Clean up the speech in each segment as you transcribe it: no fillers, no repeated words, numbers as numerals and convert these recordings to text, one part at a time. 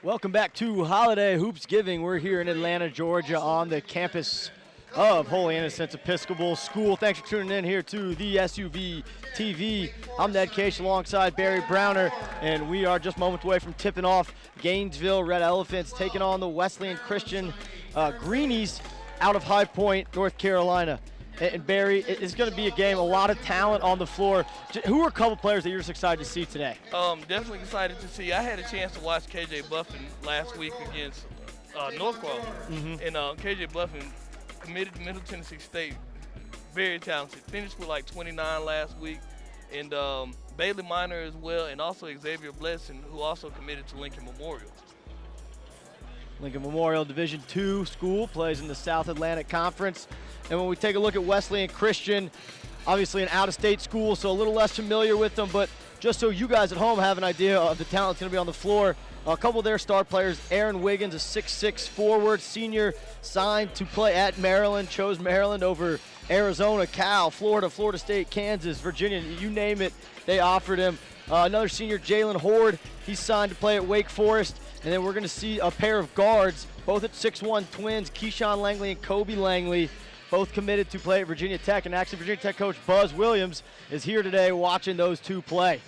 Welcome back to Holiday Hoopsgiving. We're here in Atlanta, Georgia on the campus of Holy Innocents Episcopal School. Thanks for tuning in here to the SUV TV. I'm Ned Case alongside Barry Browner, and we are just moments away from tipping off Gainesville Red Elephants taking on the Wesleyan Christian Greenies out of High Point, North Carolina. And Barry, it's going to be a game, a lot of talent on the floor. Who are a couple players that you're just excited to see today? Definitely excited to see. I had a chance to watch KJ Buffen last week against Norcross. And KJ Buffen committed to Middle Tennessee State, very talented. Finished with like 29 last week. And Bailey Minor as well, and also Xavier Blesson, who also committed to Lincoln Memorial. Lincoln Memorial Division II school, plays in the South Atlantic Conference. And when we take a look at Wesleyan Christian, obviously an out-of-state school, so a little less familiar with them, but just so you guys at home have an idea of the talent that's going to be on the floor, a couple of their star players, Aaron Wiggins, a 6'6" forward, senior, signed to play at Maryland, chose Maryland over Arizona, Cal, Florida, Florida State, Kansas, Virginia, you name it, they offered him. Another senior, Jalen Horde, he's signed to play at Wake Forest. And then we're going to see a pair of guards, both at 6'1", twins, Keyshawn Langley and Kobe Langley, both committed to play at Virginia Tech. And actually, Virginia Tech coach Buzz Williams is here today watching those two play.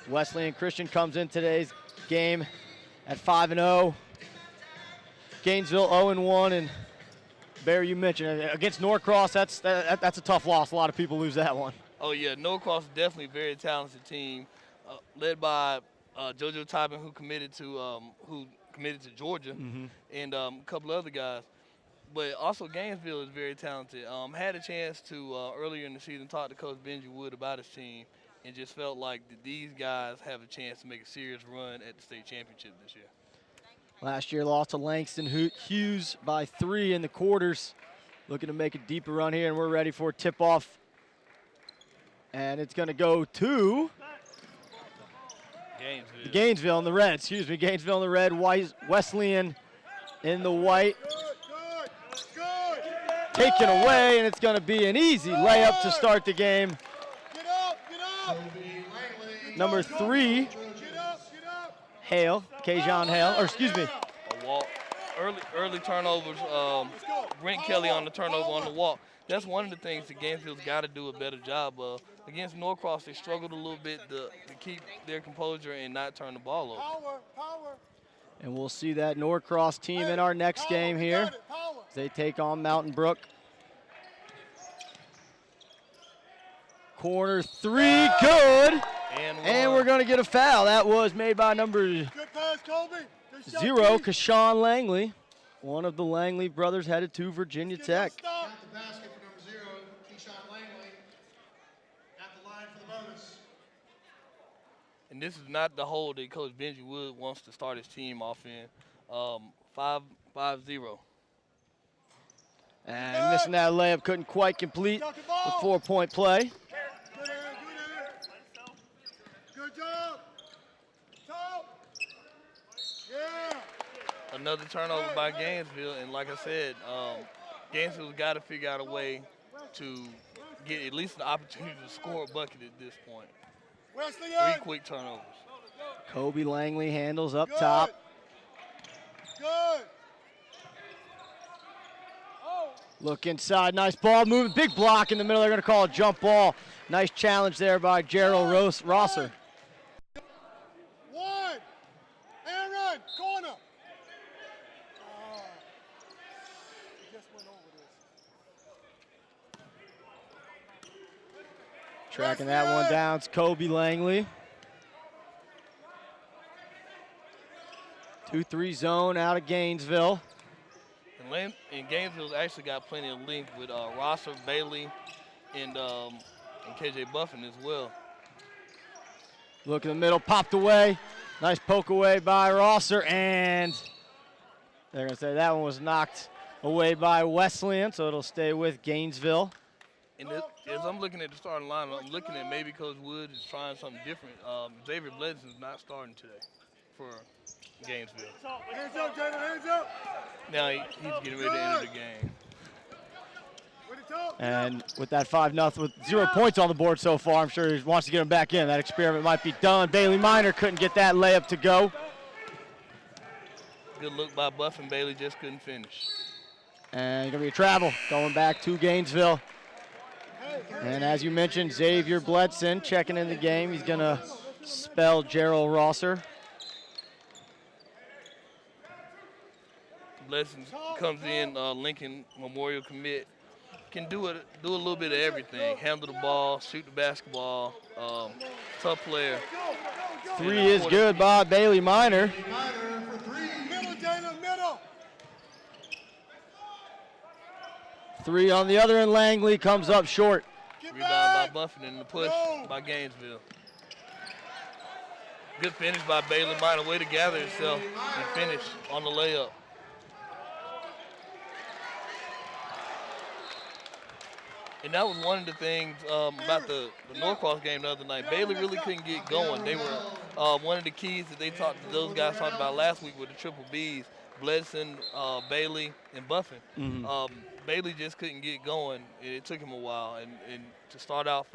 Wesleyan Christian comes in today's game at 5-0. Gainesville 0-1, and Barry, you mentioned against Norcross, that's a tough loss. A lot of people lose that one. Oh, yeah, Norcross is definitely a very talented team, led by JoJo Tybin, who committed to Georgia, and a couple other guys. But also Gainesville is very talented. Had a chance to, earlier in the season, talk to Coach Benji Wood about his team, and just felt like that these guys have a chance to make a serious run at the state championship this year. Last year lost to Langston Hughes by 3 in the quarters. Looking to make a deeper run here, and we're ready for a tip-off. And it's going to go to Gainesville in the red. Gainesville in the red. Wesleyan in the white. Taken away, and it's going to be an easy layup to start the game. Number 3, Hale, Kajon Hale, or excuse me. A walk. Early turnovers. Brent Kelly on the turnover on the walk. That's one of the things that Gainesville's got to do a better job of. Against Norcross, they struggled a little bit to keep their composure and not turn the ball over. And we'll see that Norcross team in our next game here as they take on Mountain Brook. Corner 3, good. And we're going to get a foul. That was made by number 0, Keyshawn Langley. One of the Langley brothers headed to Virginia Tech. And this is not the hole that Coach Benji Wood wants to start his team off in. 5-0. And missing that layup, couldn't quite complete the 4-point play. Good job. Another turnover by Gainesville, and like I said, Gainesville's got to figure out a way to get at least an opportunity to score a bucket at this point. 3 quick turnovers. Kobe Langley handles up top. Good. Look inside, nice ball movement, big block in the middle. They're going to call a jump ball. Nice challenge there by Gerald Rosser. 1, and run, corner. Just went over this. Tracking that one down, it's Kobe Langley. 2-3 zone out of Gainesville. And Gainesville's actually got plenty of length with Rosser, Bailey, and KJ Buffen as well. Look in the middle, popped away. Nice poke away by Rosser, and they're going to say that one was knocked away by Wesleyan, so it'll stay with Gainesville. And as I'm looking at the starting lineup, I'm looking at maybe Coach Wood is trying something different. Xavier Bledson is not starting today for Gainesville. Hands up, Jalen, hands up. Now he's getting ready to enter the game. And with that 5-0, with 0 points on the board so far, I'm sure he wants to get him back in. That experiment might be done. Bailey Minor couldn't get that layup to go. Good look by Buffen. Bailey just couldn't finish. And going to be a travel going back to Gainesville. And as you mentioned, Xavier Bledson checking in the game. He's going to spell Gerald Rosser. Bledson comes in, Lincoln Memorial commit. Can do a little bit of everything. Handle the ball, shoot the basketball. Tough player. 3 is good by Bailey Minor. Middle, Jalen, middle. 3 on the other end. Langley comes up short. Rebound by Buffen and the push by Gainesville. Good finish by Bailey Minor. Way to gather himself and finish on the layup. And that was one of the things about the Norcross game the other night. Bailey really couldn't get going. They were one of the keys that those guys talked about last week with the triple Bs, Bledson, Bailey, and Buffen. Bailey just couldn't get going. It took him a while. And to start out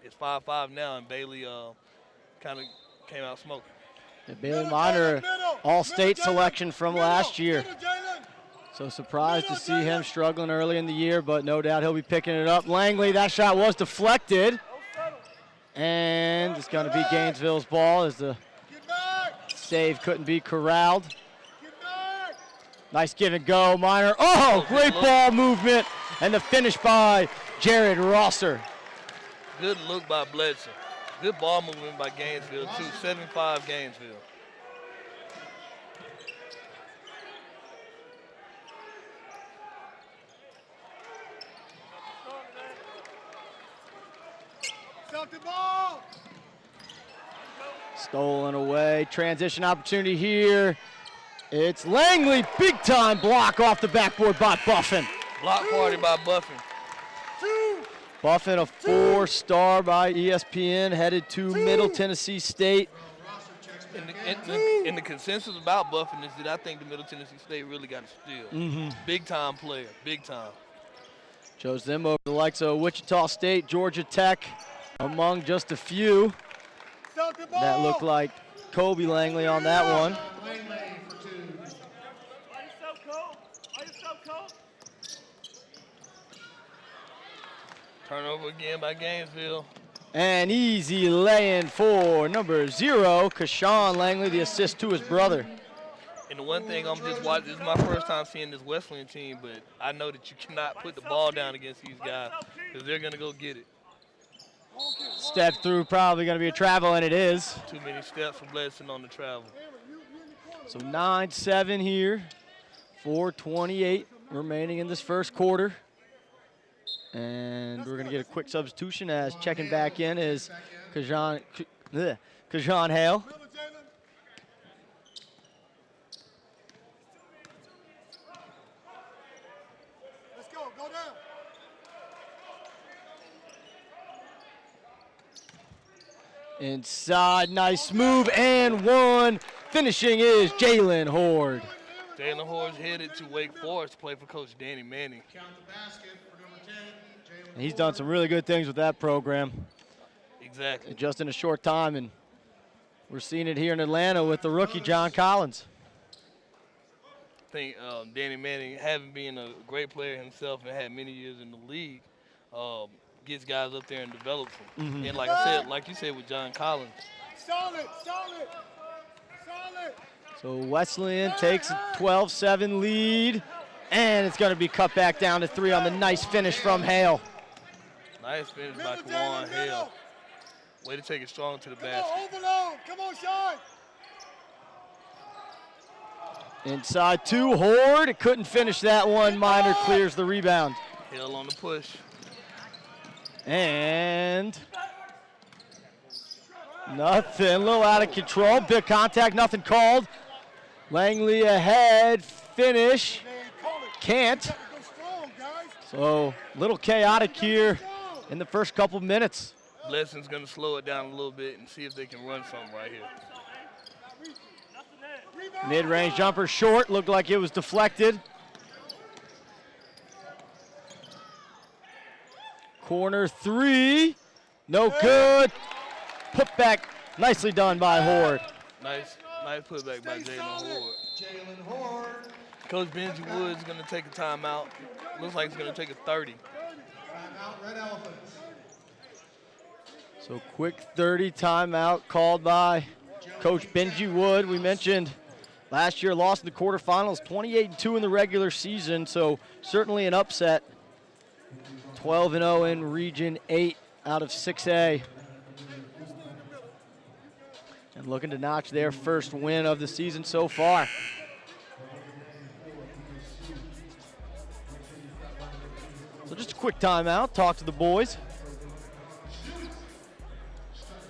it's 5-5 now, and Bailey kind of came out smoking. Bailey Minor, all-state selection from last year. So surprised to see him struggling early in the year, but no doubt he'll be picking it up. Langley, that shot was deflected. And it's going to be Gainesville's ball as the save couldn't be corralled. Nice give and go, Minor. Oh, great ball movement. And the finish by Jared Rosser. Good look by Bledson. Good ball movement by Gainesville, too. 7-5 Gainesville. The ball. Stolen away. Transition opportunity here. It's Langley. Big time block off the backboard by Buffen. Block party by Buffen. Buffen, a 4-star by ESPN, headed to Middle Tennessee State. And the consensus about Buffen is that I think the Middle Tennessee State really got to steal. Big time player. Big time. Chose them over the likes of Wichita State, Georgia Tech, among just a few. That looked like Kobe Langley on that one. Turnover again by Gainesville. An easy lay-in for number 0, Kashawn Langley, the assist to his brother. And the one thing I'm just watching, this is my first time seeing this Wesleyan team, but I know that you cannot put the ball down against these guys because they're going to go get it. Step through, probably going to be a travel, and it is. Too many steps for Bledson on the travel. So 9-7 here, 4:28 remaining in this first quarter. And we're going to get a quick substitution as checking back in is Kajan Hale. Let's go down. Inside, nice move, and one. Finishing is Jalen Horde. Jalen Horde's headed to Wake Forest to play for Coach Danny Manning. And he's done some really good things with that program. Exactly. Just in a short time, and we're seeing it here in Atlanta with the rookie John Collins. I think Danny Manning, having been a great player himself and had many years in the league, gets guys up there and develops them. And like I said, like you said with John Collins. Solid. So Wesleyan takes a 12-7 lead, and it's going to be cut back down to 3 on the nice finish from Hale. Nice finish by Kawan Hale. Way to take it strong to the basket. Overload. Come on, Sean. Inside 2, Horde. Couldn't finish that one. Minor clears the rebound. Hale on the push. And nothing, a little out of control. Big contact, nothing called. Langley ahead, finish. Can't. So a little chaotic here in the first couple minutes. Bledson's going to slow it down a little bit and see if they can run something right here. Mid-range jumper short, looked like it was deflected. Corner three. No good. Put back. Nicely done by Horde. Nice putback by Jalen Horde. Coach Benji Wood's going to take a timeout. Looks like he's going to take a 30. Timeout, Red Elephants. So quick 30 timeout called by Coach Benji Wood. We mentioned last year lost in the quarterfinals, 28-2 in the regular season, so certainly an upset. 12-0 in Region 8 out of 6A. And looking to notch their first win of the season so far. So just a quick timeout, talk to the boys.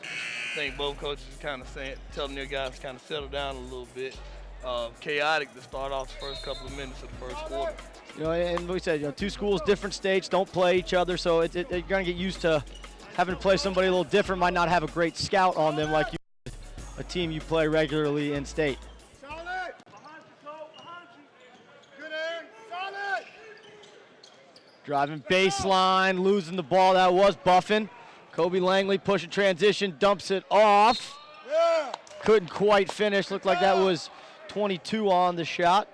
I think both coaches are kind of telling their guys to kind of settle down a little bit. Chaotic to start off the first couple of minutes of the first quarter. You know, and we said, you know, two schools, different states, don't play each other, so you're going to get used to having to play somebody a little different, might not have a great scout on them like you, a team you play regularly in state. Solid. Behind you, Cole. Behind you. Good air. Solid. Driving baseline, losing the ball, that was Buffen. Kobe Langley pushing transition, dumps it off. Yeah. Couldn't quite finish, looked like that was 22 on the shot.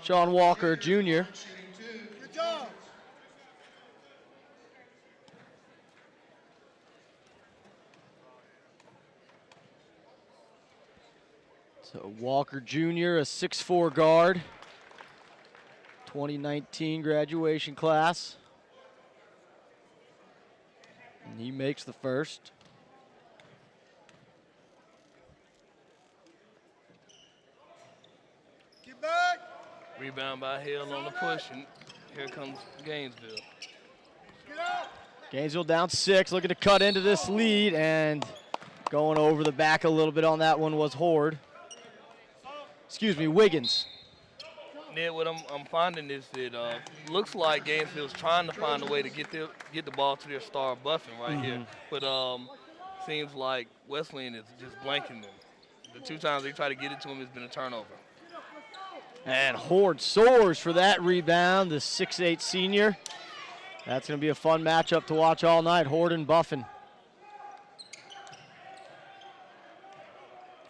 Sean Walker Jr. Good job. So Walker Jr., a 6'4" guard, 2019 graduation class. And he makes the first. Get back. Rebound by Hill on the push, and here comes Gainesville. Get out. Gainesville down 6, looking to cut into this lead, and going over the back a little bit on that one was Horde. Excuse me, Wiggins. Ned, what I'm finding is that looks like Gainesville's trying to find a way to get the ball to their star Buffen right here, but seems like Wesleyan is just blanking them. The two times they try to get it to him, it's been a turnover. And Horde soars for that rebound, the 6'8" senior. That's going to be a fun matchup to watch all night, Horde and Buffen.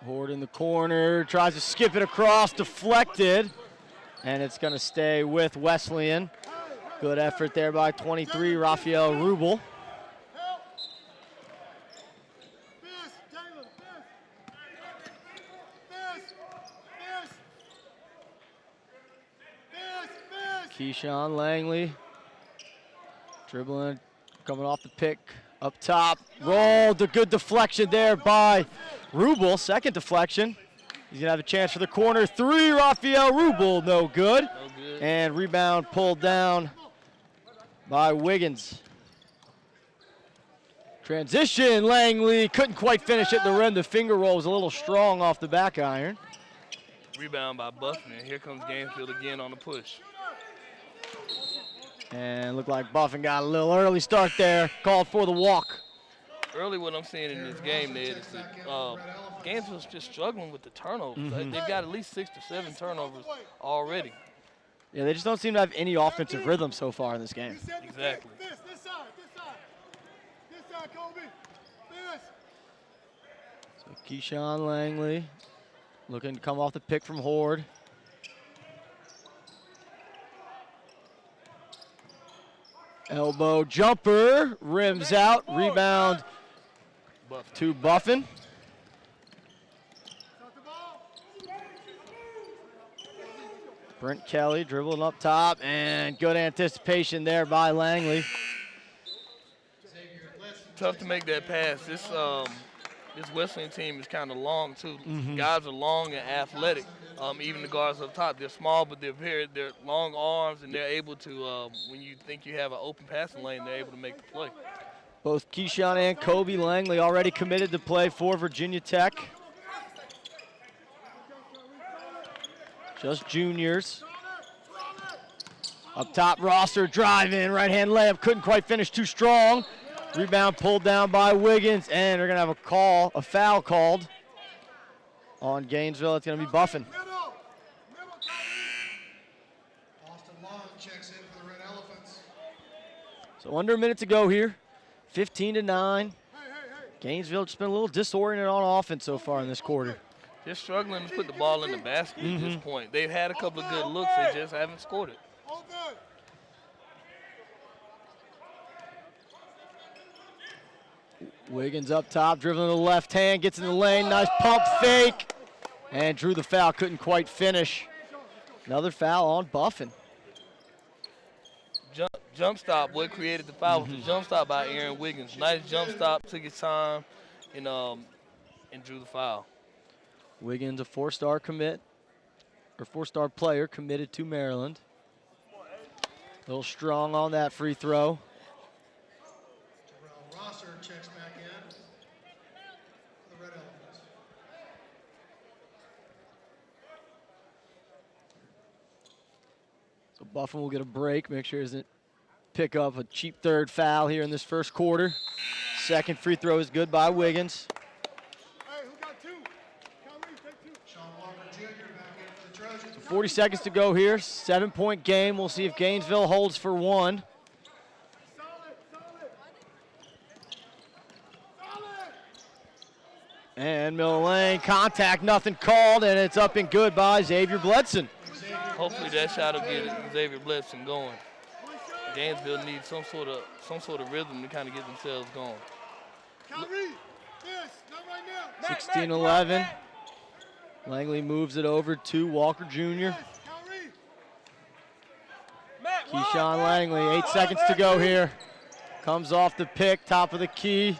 Horde in the corner, tries to skip it across, deflected. And it's going to stay with Wesleyan. Good effort there by 23, Raphael Rubel. Keyshawn Langley dribbling, coming off the pick, up top, rolled, a good deflection there by Rubel, second deflection. He's gonna have a chance for the corner three, Raphael Rubel, no good. No good. And rebound pulled down by Wiggins. Transition, Langley couldn't quite finish it at the rim. The finger roll was a little strong off the back iron. Rebound by Buffen, and here comes Gainesville again on the push. And looked like Buffen got a little early start there, called for the walk. Early what I'm seeing in this game, Ned, is that Gainesville's just struggling with the turnovers. They've got at least 6 to 7 turnovers already. Yeah, they just don't seem to have any offensive rhythm so far in this game. Exactly. This side. This side, Kobe. This. So Keyshawn Langley looking to come off the pick from Horde. Elbow jumper, rims out, rebound to Buffen. Brent Kelly dribbling up top, and good anticipation there by Langley. Tough to make that pass. This Wesleyan team is kind of long too. Guys are long and athletic. Even the guards up top, they're small, but they're long arms, and they're able to. When you think you have an open passing lane, they're able to make the play. Both Keyshawn and Kobe Langley already committed to play for Virginia Tech. Just juniors. Up top, roster driving, right-hand layup, couldn't quite finish, too strong. Rebound pulled down by Wiggins, and they're gonna have a foul called on Gainesville. It's gonna be Buffen. Austin Long checks in So under a minute to go here. 15-9. Gainesville just been a little disoriented on offense so far in this quarter. They're struggling to put the ball in the basket at this point. They've had a couple of good looks. They just haven't scored it. Wiggins up top, dribbling to the left hand, gets in the lane, nice pump fake, and drew the foul, couldn't quite finish. Another foul on Buffen. Jump stop, what created the foul was the jump stop by Aaron Wiggins. Nice jump stop, took his time, and drew the foul. Wiggins, a four-star commit, or four-star player committed to Maryland. A little strong on that free throw. Rosser checks back in for the Red Elephants. So Buffen will get a break, make sure he doesn't pick up a cheap third foul here in this first quarter. Second free throw is good by Wiggins. Hey, who got two? Kyrie, take two. Sean Walker Jr. back in for the Trojans. So 40 seconds to go here, 7-point game. We'll see if Gainesville holds for one. And Miller Lane, contact, nothing called, and it's up and good by Xavier Bledson. Hopefully that shot will get Xavier Bledson going. Gainesville needs some sort of rhythm to kind of get themselves going. Kyrie, yes, not right now. 16-11. Langley moves it over to Walker Jr. Kyrie. Keyshawn Langley, 8 seconds to go here. Comes off the pick, top of the key.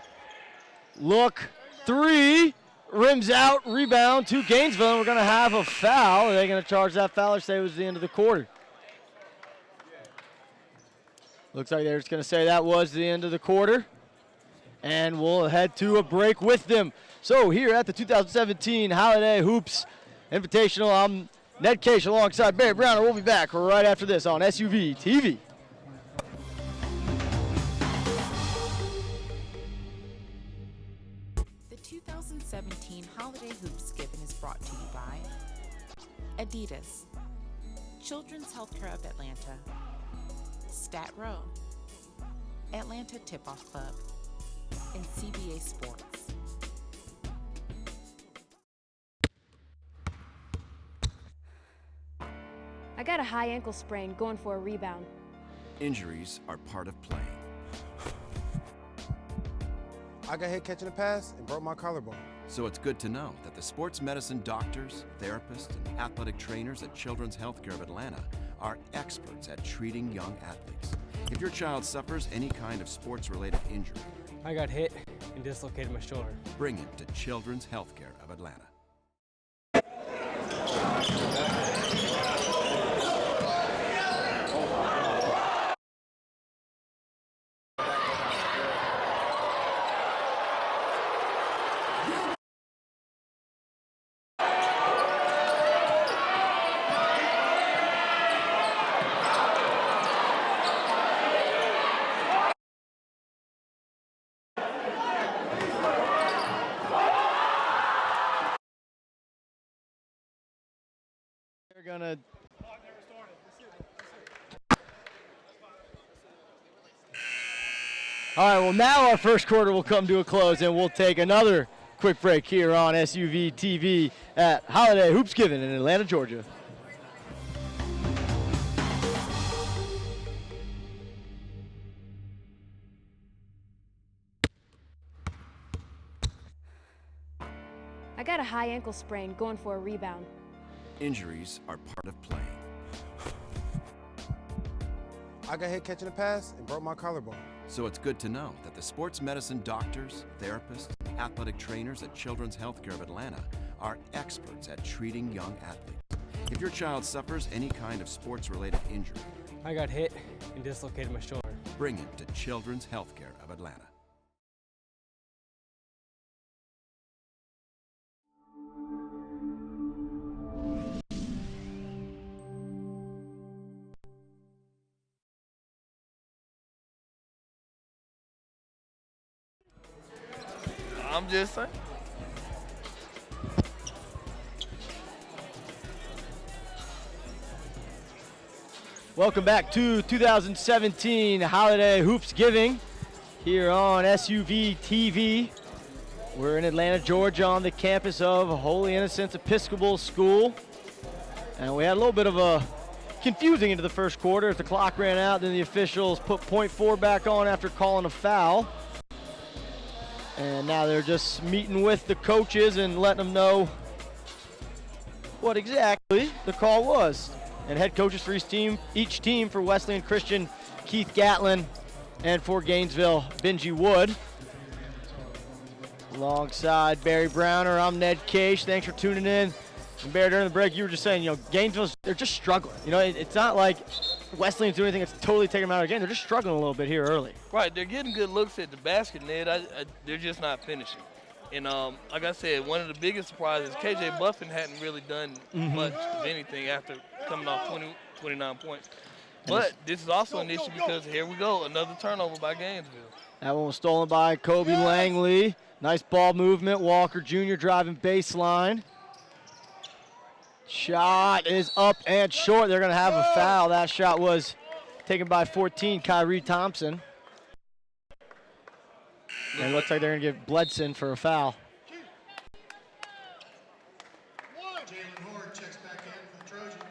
Look, three, rims out, rebound to Gainesville, and we're going to have a foul. Are they going to charge that foul or say it was the end of the quarter? Looks like they're just going to say that was the end of the quarter. And we'll head to a break with them. So here at the 2017 Holiday Hoops Invitational, I'm Ned Case alongside Barry Browner. We'll be back right after this on SUV TV. The 2017 Holiday Hoopsgiving is brought to you by Adidas, Children's Healthcare of Atlanta, Stat Row, Atlanta Tip-Off Club, and CBA Sports. I got a high ankle sprain going for a rebound. Injuries are part of playing. I got hit catching a pass and broke my collarbone. So it's good to know that the sports medicine doctors, therapists, and athletic trainers at Children's Healthcare of Atlanta are experts at treating young athletes. If your child suffers any kind of sports-related injury, I got hit and dislocated my shoulder. bring him to Children's Healthcare of Atlanta. They're gonna. All right, well now our first quarter will come to a close and we'll take another quick break here on SUV TV at Holiday Hoopsgiving in Atlanta, Georgia. I got a high ankle sprain going for a rebound. Injuries are part of playing. I got hit catching a pass and broke my collarbone. So it's good to know that the sports medicine doctors, therapists, and athletic trainers at Children's Healthcare of Atlanta are experts at treating young athletes. If your child suffers any kind of sports-related injury, I got hit and dislocated my shoulder. bring him to Children's Healthcare of Atlanta. I'm just saying. Welcome back to 2017 Holiday Hoopsgiving here on SUV TV. We're in Atlanta, Georgia on the campus of Holy Innocents Episcopal School. And we had a little bit of a confusing into the first quarter as the clock ran out. Then the officials put .4 back on after calling a foul. And now they're just meeting with the coaches and letting them know what exactly the call was. And head coaches for each team for Wesleyan Christian, Keith Gatlin, and for Gainesville, Benji Wood. Alongside Barry Browner, I'm Ned Cage. Thanks for tuning in. And Barry, during the break, you were just saying, Gainesville, they're just struggling. It's not like Wesleyan's doing anything that's totally taking them out of the game. They're just struggling a little bit here early. Right, they're getting good looks at the basket, Ned. They're just not finishing. And like I said, one of the biggest surprises, KJ Buffen hadn't really done much of anything after coming off 29 points. But this is also an issue because here we go, another turnover by Gainesville. That one was stolen by Kobe Langley. Nice ball movement. Walker Jr. driving baseline. Shot is up and short. They're going to have a foul. That shot was taken by 14, Kyrie Thompson. And it looks like they're going to give Bledson for a foul. Jalen Horde checks back in for the Trojans.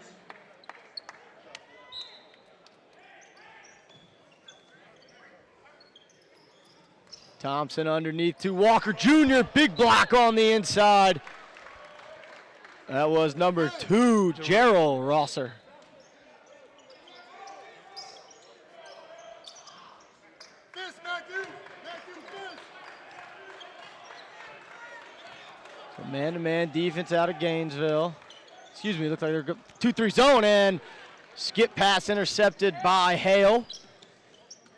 Thompson underneath to Walker Jr. Big block on the inside. That was number 2, Gerald Rosser. Man-to-man defense out of Gainesville. Excuse me, looks like they're 2-3 zone, and skip pass intercepted by Hale.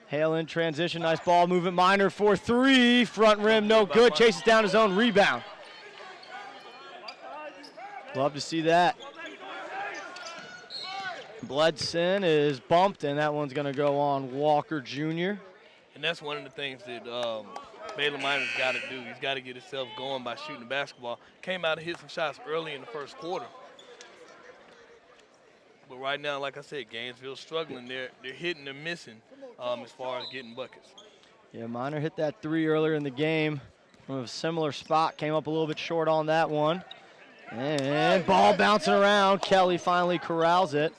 Hale in transition, nice ball movement. Minor for 3, front rim, no good. Chases down his own rebound. Love to see that. Bledson is bumped, and that one's going to go on Walker Jr. And that's one of the things that Baylor Minor's got to do. He's got to get himself going by shooting the basketball. Came out and hit some shots early in the first quarter. But right now, like I said, Gainesville's struggling. They're hitting, they're missing as far as getting buckets. Yeah, Minor hit that 3 earlier in the game from a similar spot. Came up a little bit short on that one. And ball bouncing around. Kelly finally corrals it.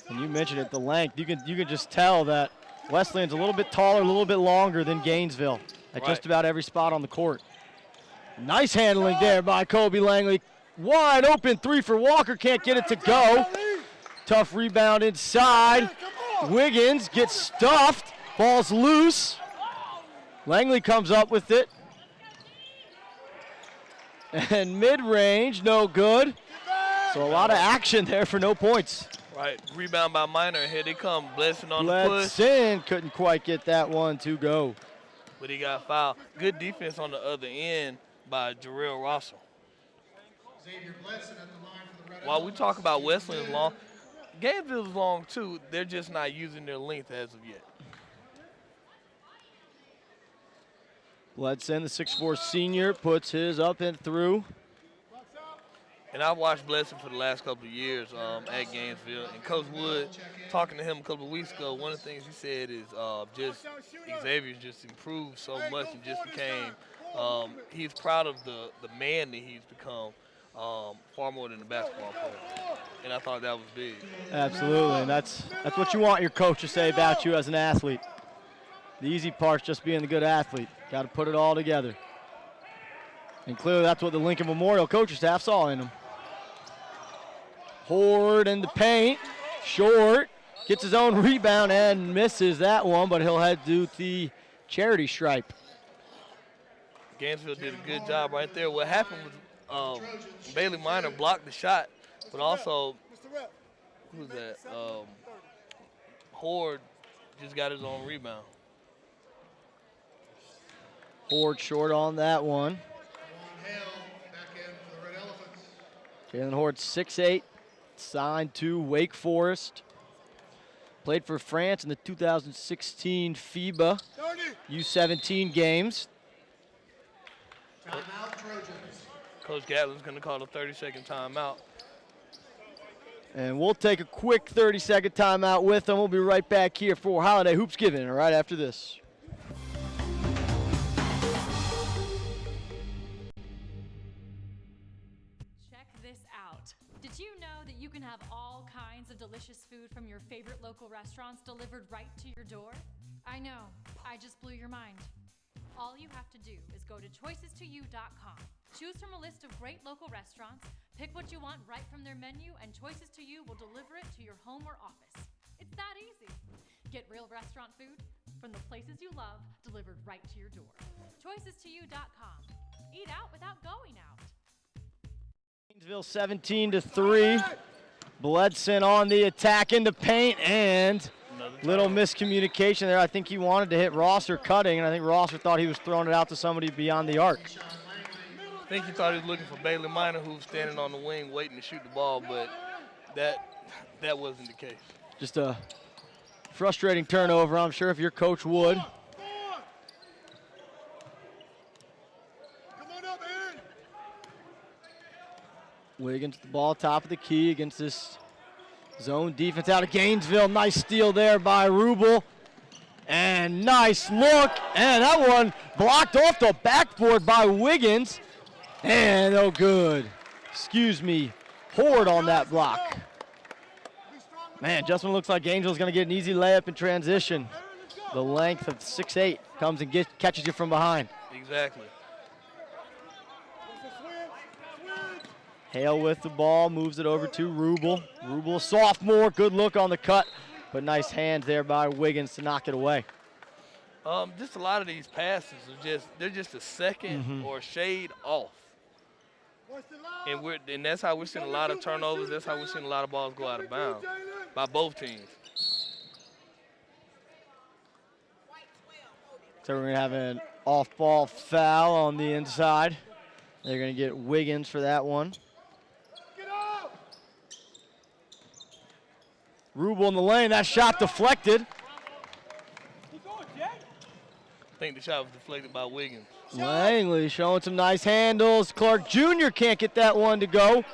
And you mentioned it, the length. You can just tell that Wesleyan's a little bit taller, a little bit longer than Gainesville at just about every spot on the court. Nice handling there by Kobe Langley. Wide open 3 for Walker, can't get it to go. Tough rebound inside. Wiggins gets stuffed, ball's loose. Langley comes up with it. And mid-range, no good. So a lot of action there for no points. Right, rebound by Minor, here they come, Bledson on the push. Bledson couldn't quite get that one to go. But he got fouled. Good defense on the other end by Jarrell Russell. Xavier Bledson at the line for the Red While we talk about Wesleyan's long, Gainesville's long too. They're just not using their length as of yet. Bledson, the 6'4" senior, puts his up and through. And I've watched Bledson for the last couple of years at Gainesville. And Coach Wood, talking to him a couple of weeks ago, one of the things he said is just Xavier's just improved so much and just became, he's proud of the man that he's become far more than a basketball player. And I thought that was big. Absolutely, and that's what you want your coach to say about you as an athlete. The easy part's just being the good athlete. Got to put it all together. And clearly that's what the Lincoln Memorial coaching staff saw in him. Horde in the paint, short, gets his own rebound and misses that one, but he'll head to the charity stripe. Gainesville did a good job right there. What happened was Bailey Minor blocked the shot, but also, who's that? Horde just got his own rebound. Horde short on that one. Jalen Horde, 6'8", signed to Wake Forest. Played for France in the 2016 FIBA U17 games. Timeout, Trojans. Coach Gatlin's going to call a 30-second timeout. And we'll take a quick 30-second timeout with them. We'll be right back here for Holiday Hoopsgiving right after this. Check this out. Did you know that you can have all kinds of delicious food from your favorite local restaurants delivered right to your door? I know, I just blew your mind. All you have to do is go to choices2you.com. Choose from a list of great local restaurants, pick what you want right from their menu, and Choices to You will deliver it to your home or office. It's that easy. Get real restaurant food from the places you love delivered right to your door. Choices2you.com. Eat out without going out. Gainesville 17-3. Bledson on the attack in the paint, and little miscommunication there. I think he wanted to hit Rosser cutting, and I think Rosser thought he was throwing it out to somebody beyond the arc. I think he thought he was looking for Bailey Minor, who was standing on the wing waiting to shoot the ball, but that wasn't the case. Just a frustrating turnover, I'm sure, if your coach would. Come on up, Aaron. Wiggins the ball top of the key against this zone defense out of Gainesville. Nice steal there by Rubel. And nice look. And that one blocked off the backboard by Wiggins. And no good. Excuse me. Horde on that block. Man, just when it looks like Gainesville's going to get an easy layup in transition, the length of 6'8" comes and catches you from behind. Exactly. Hale with the ball, moves it over to Rubel. Rubel, sophomore, good look on the cut, but nice hands there by Wiggins to knock it away. Just a lot of these passes are they're just a second or a shade off. And that's how we're seeing a lot of turnovers. That's how we're seeing a lot of balls go out of bounds by both teams. So we're going to have an off-ball foul on the inside. They're going to get Wiggins for that one. Rubel in the lane, that shot deflected. I think the shot was deflected by Wiggins. Langley showing some nice handles. Clark Jr. can't get that one to go.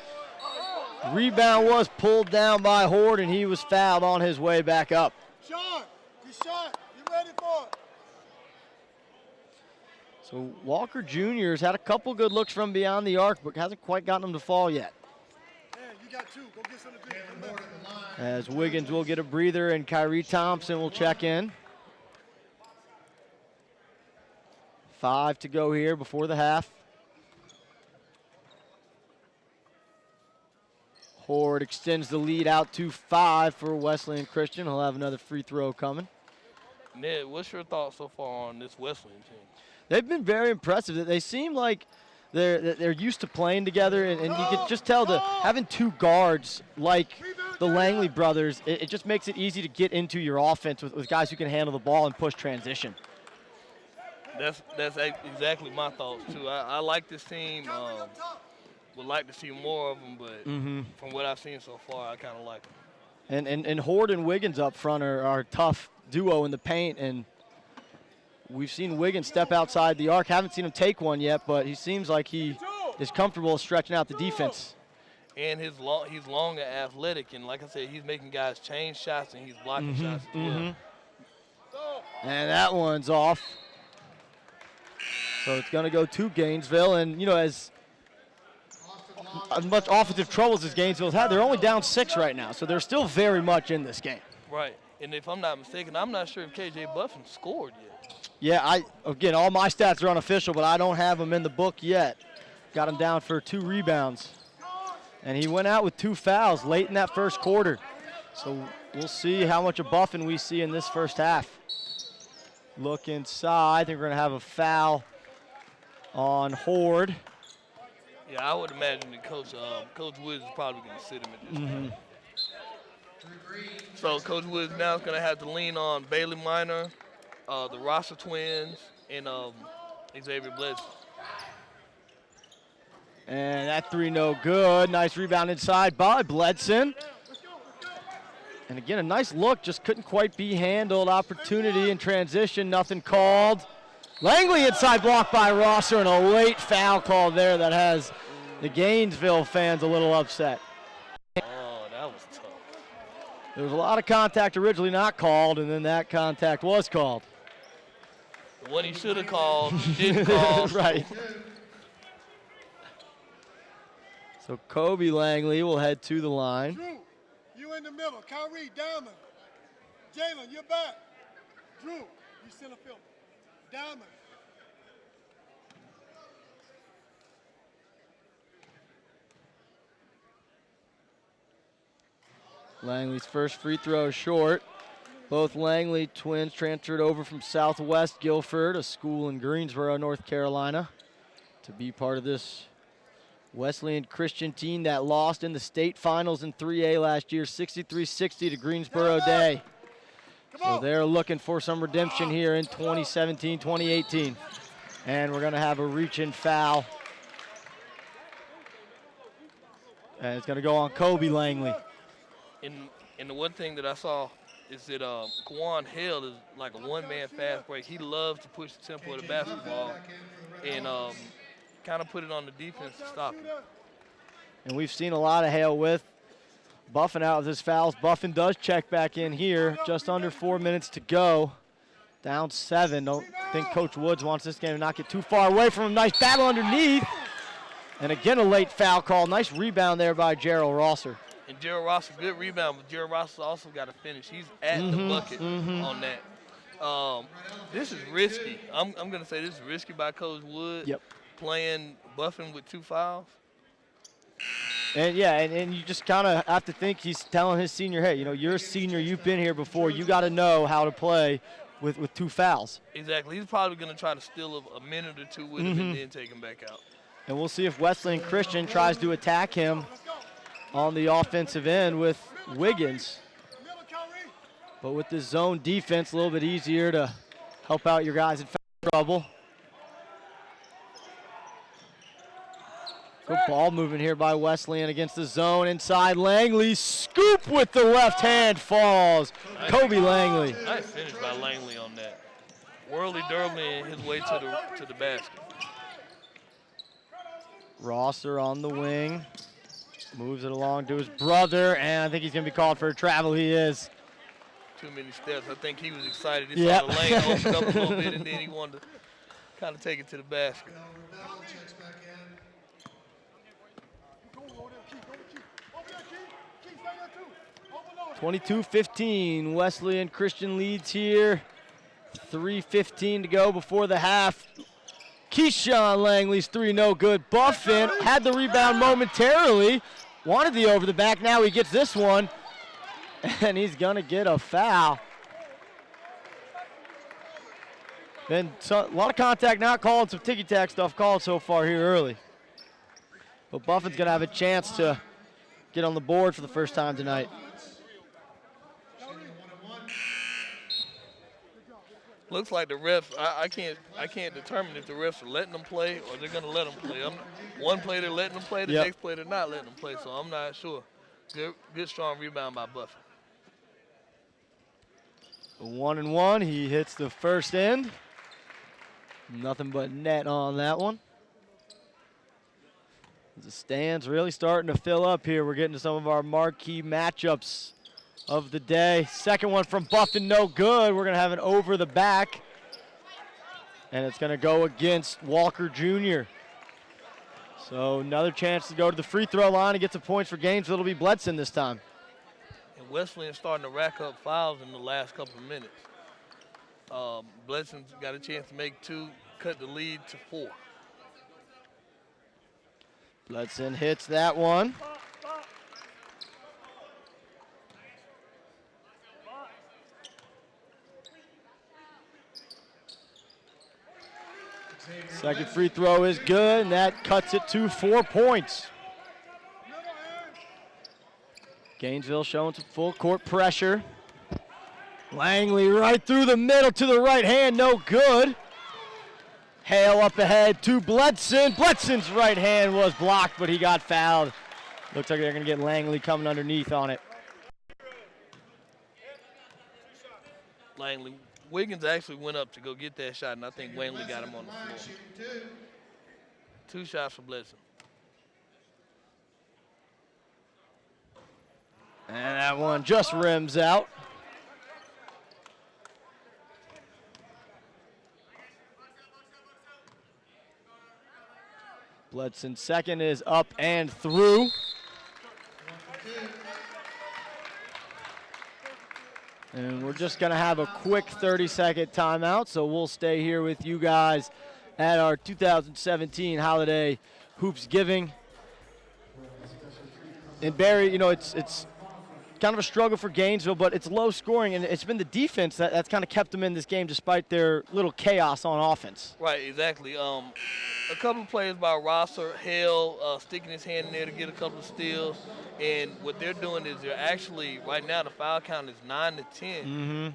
Rebound was pulled down by Horde, and he was fouled on his way back up. Sean, good shot. You ready for it? So Walker Jr. has had a couple good looks from beyond the arc, but hasn't quite gotten them to fall yet. Man, you got two. Go get something to drink. Come back. As Wiggins will get a breather, and Kyrie Thompson will check in. 5 to go here before the half. Horde extends the lead out to 5 for Wesleyan Christian. He'll have another free throw coming. Ned, what's your thoughts so far on this Wesleyan team? They've been very impressive. They seem like they're used to playing together, and you can just tell that having two guards like the Langley brothers, it just makes it easy to get into your offense with guys who can handle the ball and push transition. That's exactly my thoughts, too. I like this team. Would like to see more of them, but from what I've seen so far, I kind of like them. And Horde and Wiggins up front are a tough duo in the paint, and we've seen Wiggins step outside the arc. Haven't seen him take one yet, but he seems like he is comfortable stretching out the defense. And he's long and athletic, and like I said, he's making guys change shots, and he's blocking shots as well. And that one's off. So it's going to go to Gainesville, and you know, as much offensive troubles as Gainesville's had, they're only down 6 right now, so they're still very much in this game. Right, and if I'm not mistaken, I'm not sure if KJ Buffen scored yet. Yeah, again, all my stats are unofficial, but I don't have him in the book yet. Got him down for 2 rebounds. And he went out with 2 fouls late in that first quarter. So we'll see how much of Buffen we see in this first half. Look inside. I think we're going to have a foul on Horde. Yeah, I would imagine that Coach Woods is probably going to sit him at this point. So Coach Woods now is going to have to lean on Bailey Minor, the Rosser twins, and Xavier Bledson. And that 3 no good. Nice rebound inside by Bledson. And again, a nice look, just couldn't quite be handled. Opportunity in transition, nothing called. Langley inside block by Rosser, and a late foul call there that has the Gainesville fans a little upset. Oh, that was There was a lot of contact originally not called, and then that contact was called. The one he should have called, didn't call. Right. So Kobe Langley will head to the line. Drew, you in the middle. Kyrie, Diamond. Jalen, you're back. Drew, you center field. Diamond. Langley's first free throw is short. Both Langley twins transferred over from Southwest Guilford, a school in Greensboro, North Carolina, to be part of this Wesleyan Christian team that lost in the state finals in 3A last year, 63-60 to Greensboro Day. So they're looking for some redemption here in 2017-2018. And we're going to have a reach-in foul. And it's going to go on Kobe Langley. And the one thing that I saw is that Kwan Hale is like a one-man fast break. He loves to push the tempo of the basketball and kind of put it on the defense to stop him. And we've seen a lot of Hale with Buffen out with his fouls. Buffen does check back in here. Just under 4 minutes to go. Down 7. Don't think Coach Woods wants this game to not get too far away from him. Nice battle underneath. And again, a late foul call. Nice rebound there by Gerald Rosser. And Gerald Ross, good rebound, but Gerald Ross also got to finish. He's at the bucket on that. This is risky. I'm going to say this is risky by Coach Wood. Yep. Playing Buffen with 2 fouls. And yeah, and you just kind of have to think he's telling his senior, hey, you know, you're a senior, you've been here before, you got to know how to play with 2 fouls. Exactly. He's probably going to try to steal a minute or 2 with him and then take him back out. And we'll see if Wesleyan Christian tries to attack him on the offensive end with Wiggins. But with this zone defense, a little bit easier to help out your guys in foul trouble. Good ball movement here by Wesleyan against the zone. Inside Langley, scoop with the left hand, falls. Kobe Langley. Nice finish by Langley on that. Whirly-dirly his way to the basket. Rosser on the wing. Moves it along to his brother, and I think he's going to be called for a travel. He is. Too many steps. I think he was excited. He saw the lane open up a little bit, and then he wanted to kind of take it to the basket. 22-15, Wesleyan Christian leads here. 3:15 to go before the half. Keyshawn Langley's 3 no good. Buffen had the rebound momentarily. Wanted the over the back. Now he gets this one. And he's going to get a foul. Been a lot of contact not called. Some ticky-tack stuff called so far here early. But Buffen's going to have a chance to get on the board for the first time tonight. Looks like the refs, I can't determine if the refs are letting them play or they're going to let them play. One play they're letting them play, the next play they're not letting them play, so I'm not sure. Good strong rebound by Buffen. 1-and-1, he hits the first end. Nothing but net on that one. The stands really starting to fill up here. We're getting to some of our marquee matchups of the day. Second one from Buffen, no good. We're going to have an over the back. And it's going to go against Walker Jr. So another chance to go to the free throw line and get some points for Gainesville. It'll be Bledson this time. And Wesleyan starting to rack up fouls in the last couple of minutes. Bledson's got a chance to make 2, cut the lead to 4. Bledson hits that one. Second free throw is good, and that cuts it to 4 points. Gainesville showing some full court pressure. Langley right through the middle to the right hand, no good. Hale up ahead to Bledson. Bledson's right hand was blocked, but he got fouled. Looks like they're going to get Langley coming underneath on it. Langley. Wiggins actually went up to go get that shot, and I think Langley got him on the floor. 2 shots for Bledson. And that one just rims out. Bledson second is up and through. And we're just going to have a quick 30-second timeout, so we'll stay here with you guys at our 2017 holiday Hoopsgiving. And Barry, you know, it's kind of a struggle for Gainesville, but it's low scoring, and it's been the defense that's kind of kept them in this game despite their little chaos on offense. Right, exactly. A couple of plays by Rosser, Hale sticking his hand in there to get a couple of steals, and what they're doing is they're actually, right now the foul count is 9 to 10.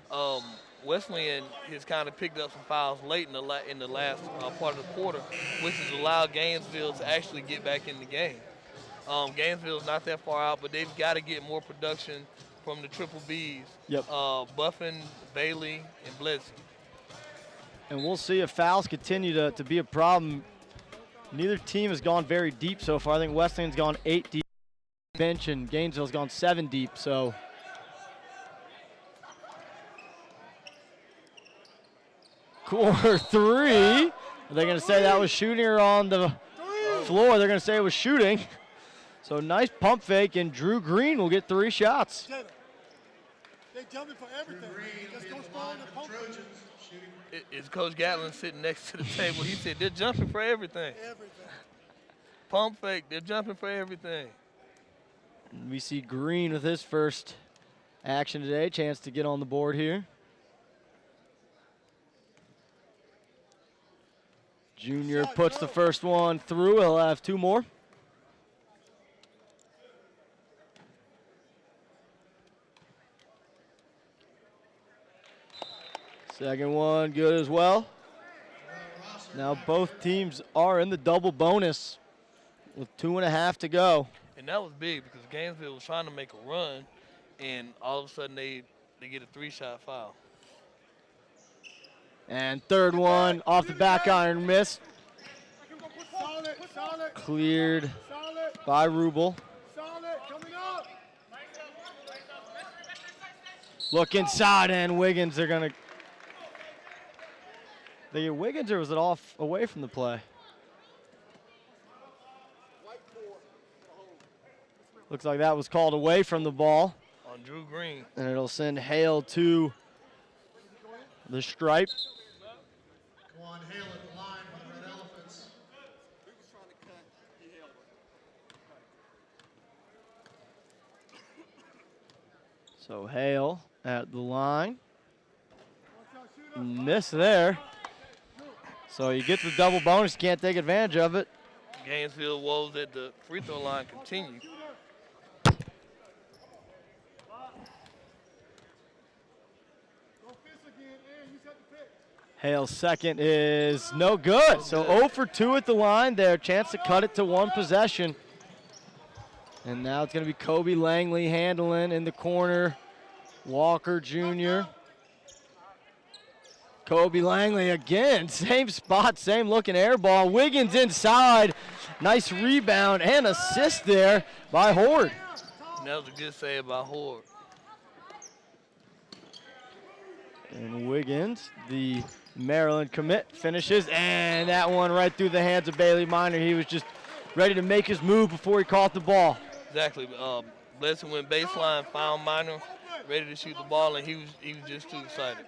Wesleyan has kind of picked up some fouls late in the last part of the quarter, which has allowed Gainesville to actually get back in the game. Gainesville's not that far out, but they've got to get more production from the triple Bs. Yep. Buffen, Bailey, and Bledson. And we'll see if fouls continue to be a problem. Neither team has gone very deep so far. I think Wesleyan's gone 8 deep bench, and Gainesville's gone 7 deep. So quarter 3. Are they going to say that was shooting or on the floor? They're going to say it was shooting. So nice pump fake, and Drew Green will get 3 shots. They jumping for everything. Just go score on the pump fake. Is Coach Gatlin sitting next to the table? He said they're jumping for everything. Pump fake, they're jumping for everything. We see Green with his first action today. Chance to get on the board here. Junior puts the first one through. He'll have 2 more. Second one good as well. Now both teams are in the double bonus with 2.5 to go. And that was big because Gainesville was trying to make a run, and all of a sudden they get a 3-shot foul. And third one off the back iron, missed. Solid. Cleared by Rubel. Solid, coming up. Look inside, and Wiggins, they're going to. They get Wiggins, or was it off away from the play? Looks like that was called away from the ball. On Drew Green. And it'll send Hale to the stripe. Go on, Hale at the line for the Red Elephants. So Hale at the line. Miss there. So you get the double bonus, can't take advantage of it. Gainesville woes at the free throw line continue. Hale's second is no good. So 0 for 2 at the line there. Chance to cut it to 1 possession. And now it's going to be Kobe Langley handling in the corner. Walker Jr. Kobe Langley again, same spot, same looking air ball. Wiggins inside, nice rebound and assist there by Horde. That was a good save by Horde. And Wiggins, the Maryland commit, finishes, and that one right through the hands of Bailey Minor. He was just ready to make his move before he caught the ball. Exactly. Bledson went baseline, found Minor, ready to shoot the ball, and he was just too excited.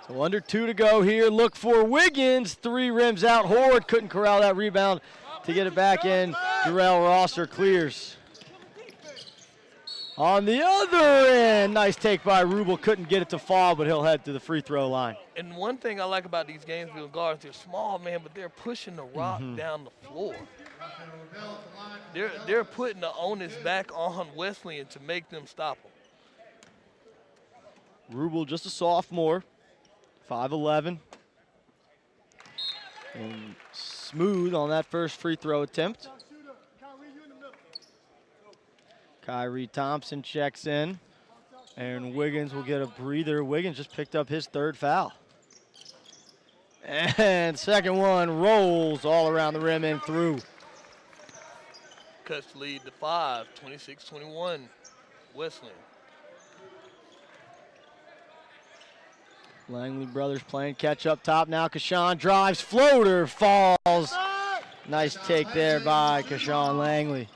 So under 2 to go here. Look for Wiggins. 3 rims out. Horde couldn't corral that rebound to get it back in. Jarrell Rosser clears. On the other end, nice take by Rubel. Couldn't get it to fall, but he'll head to the free throw line. And one thing I like about these Gainesville guards, they're small, man, but they're pushing the rock down the floor. They're putting the onus back on Wesleyan to make them stop them. Rubel, just a sophomore, 5'11". And smooth on that first free throw attempt. Kyrie Thompson checks in, and Wiggins will get a breather. Wiggins just picked up his 3rd foul. And second one rolls all around the rim and through. cuts the lead to 5, 26-21, Wesleyan. Langley brothers playing catch up top now. Kashawn drives, floater falls. Nice take there by Kashawn Langley.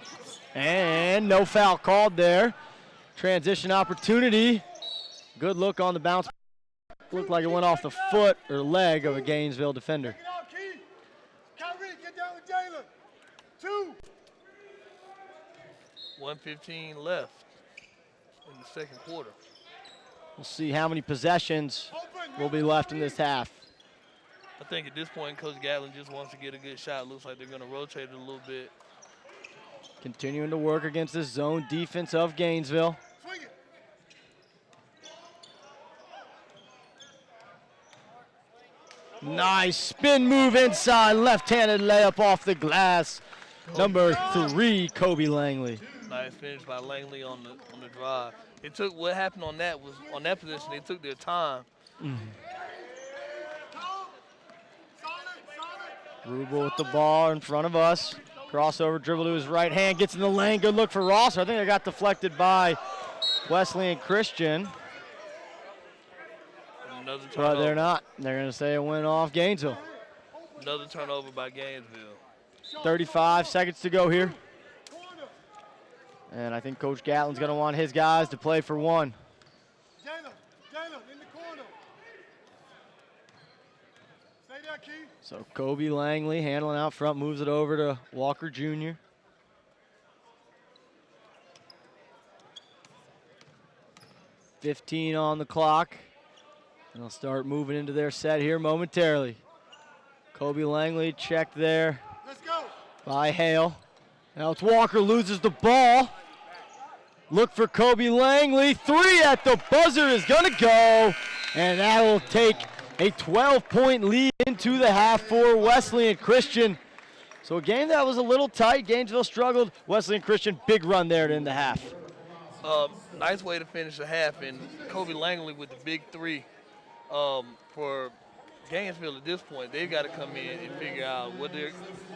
And no foul called there. Transition opportunity. Good look on the bounce. Looked like it went off the foot or leg of a Gainesville defender. Get out, Keith. Kyrie, get down with Jalen. 2. 1:15 left in the second quarter. We'll see how many possessions will be left in this half. I think at this point, Coach Gatlin just wants to get a good shot. Looks like they're going to rotate it a little bit. Continuing to work against this zone defense of Gainesville. Swing it. Nice spin move inside, left-handed layup off the glass. Number 3, Kobe Langley. Nice finish by Langley on the drive. It took what happened on that was on that position. They took their time. Rubel with the ball in front of us. Crossover dribble to his right hand, gets in the lane. Good look for Ross. I think it got deflected by Wesleyan Christian. Another turnover. But they're not. They're going to say it went off Gainesville. Another turnover by Gainesville. 35 seconds to go here. And I think Coach Gatlin's going to want his guys to play for one. Jalen in the corner. Stay there, Keith. So Kobe Langley handling out front, moves it over to Walker Jr. .15 on the clock. And they'll start moving into their set here momentarily. Kobe Langley checked there. Let's go. By Hale. Now it's Walker, loses the ball. Look for Kobe Langley. 3 at the buzzer is going to go. And that will take a 12-point lead into the half for Wesleyan Christian. So a game that was a little tight. Gainesville struggled. Wesleyan Christian, big run there to end the half. Nice way to finish the half. And Kobe Langley with the big 3 for Gainesville at this point. They've got to come in and figure out what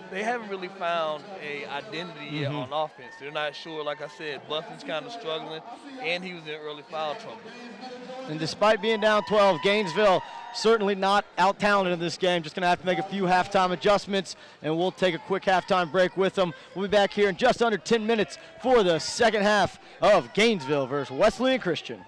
they haven't really found a identity yet on offense. They're not sure. Like I said, Buffen's kind of struggling, and he was in early foul trouble. And despite being down 12, Gainesville certainly not out-talented in this game. Just going to have to make a few halftime adjustments, and we'll take a quick halftime break with them. We'll be back here in just under 10 minutes for the second half of Gainesville versus Wesleyan Christian.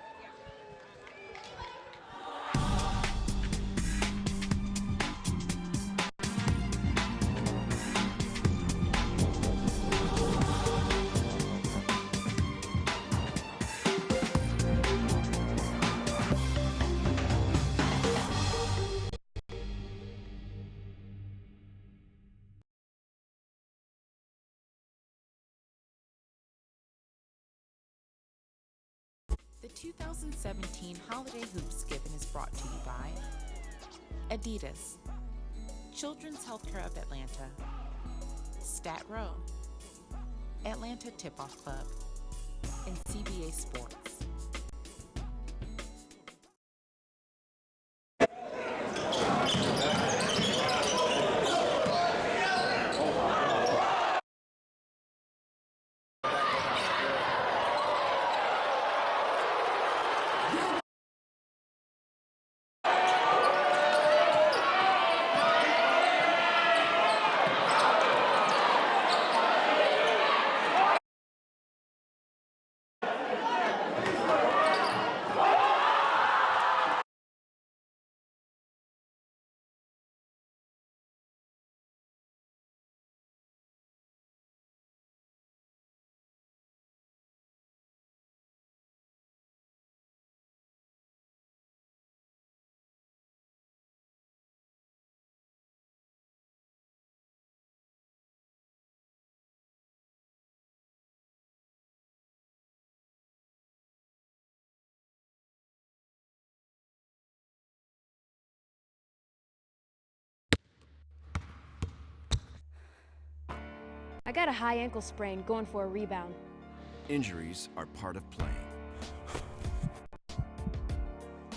The 2017 Holiday Hoopsgiving is brought to you by Adidas, Children's Healthcare of Atlanta, Stat Row, Atlanta Tip-Off Club, and CBA Sports. I got a high ankle sprain going for a rebound. Injuries are part of playing.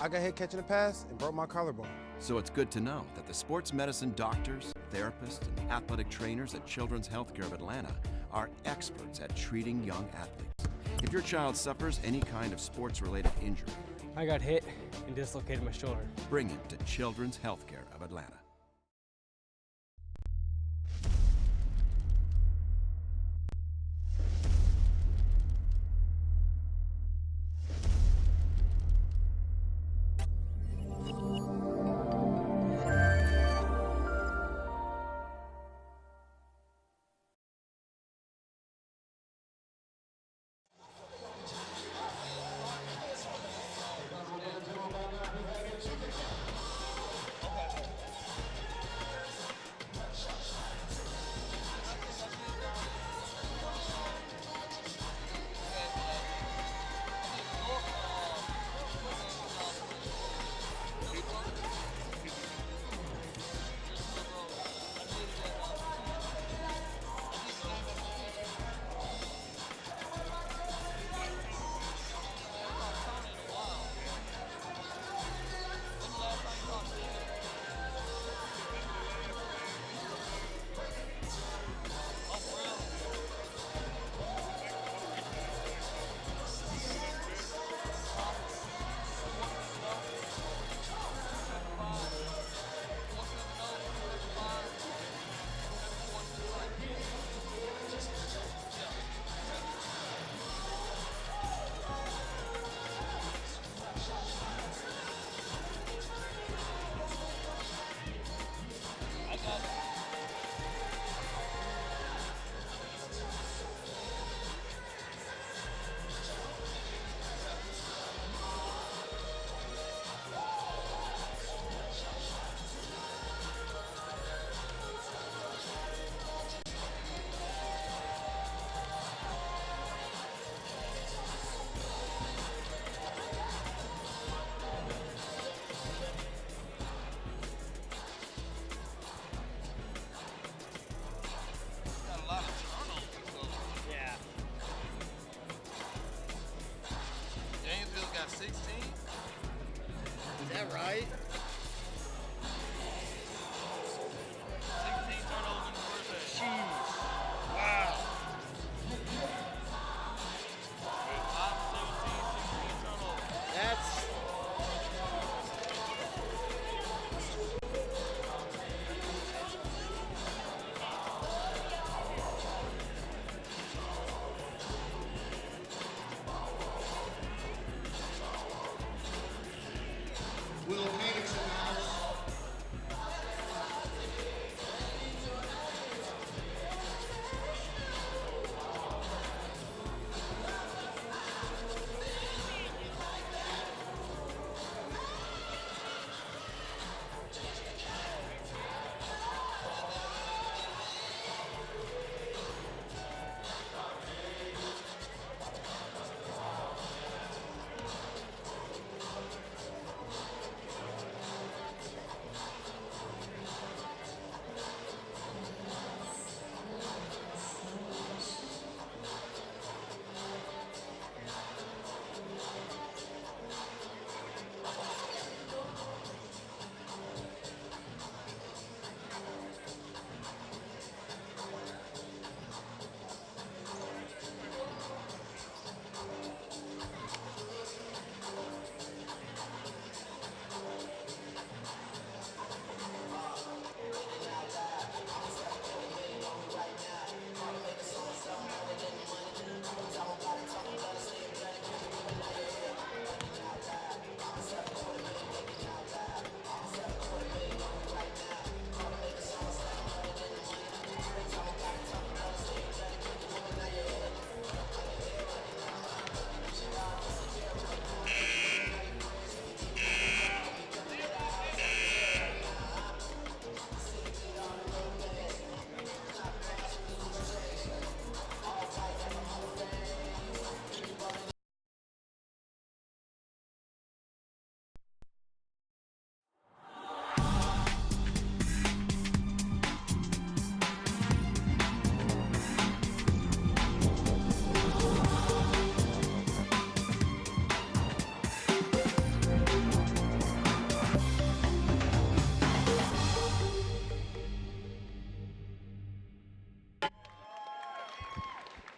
I got hit catching a pass and broke my collarbone. So it's good to know that the sports medicine doctors, therapists, and athletic trainers at Children's Healthcare of Atlanta are experts at treating young athletes. If your child suffers any kind of sports-related injury, I got hit and dislocated my shoulder. bring him to Children's Healthcare of Atlanta.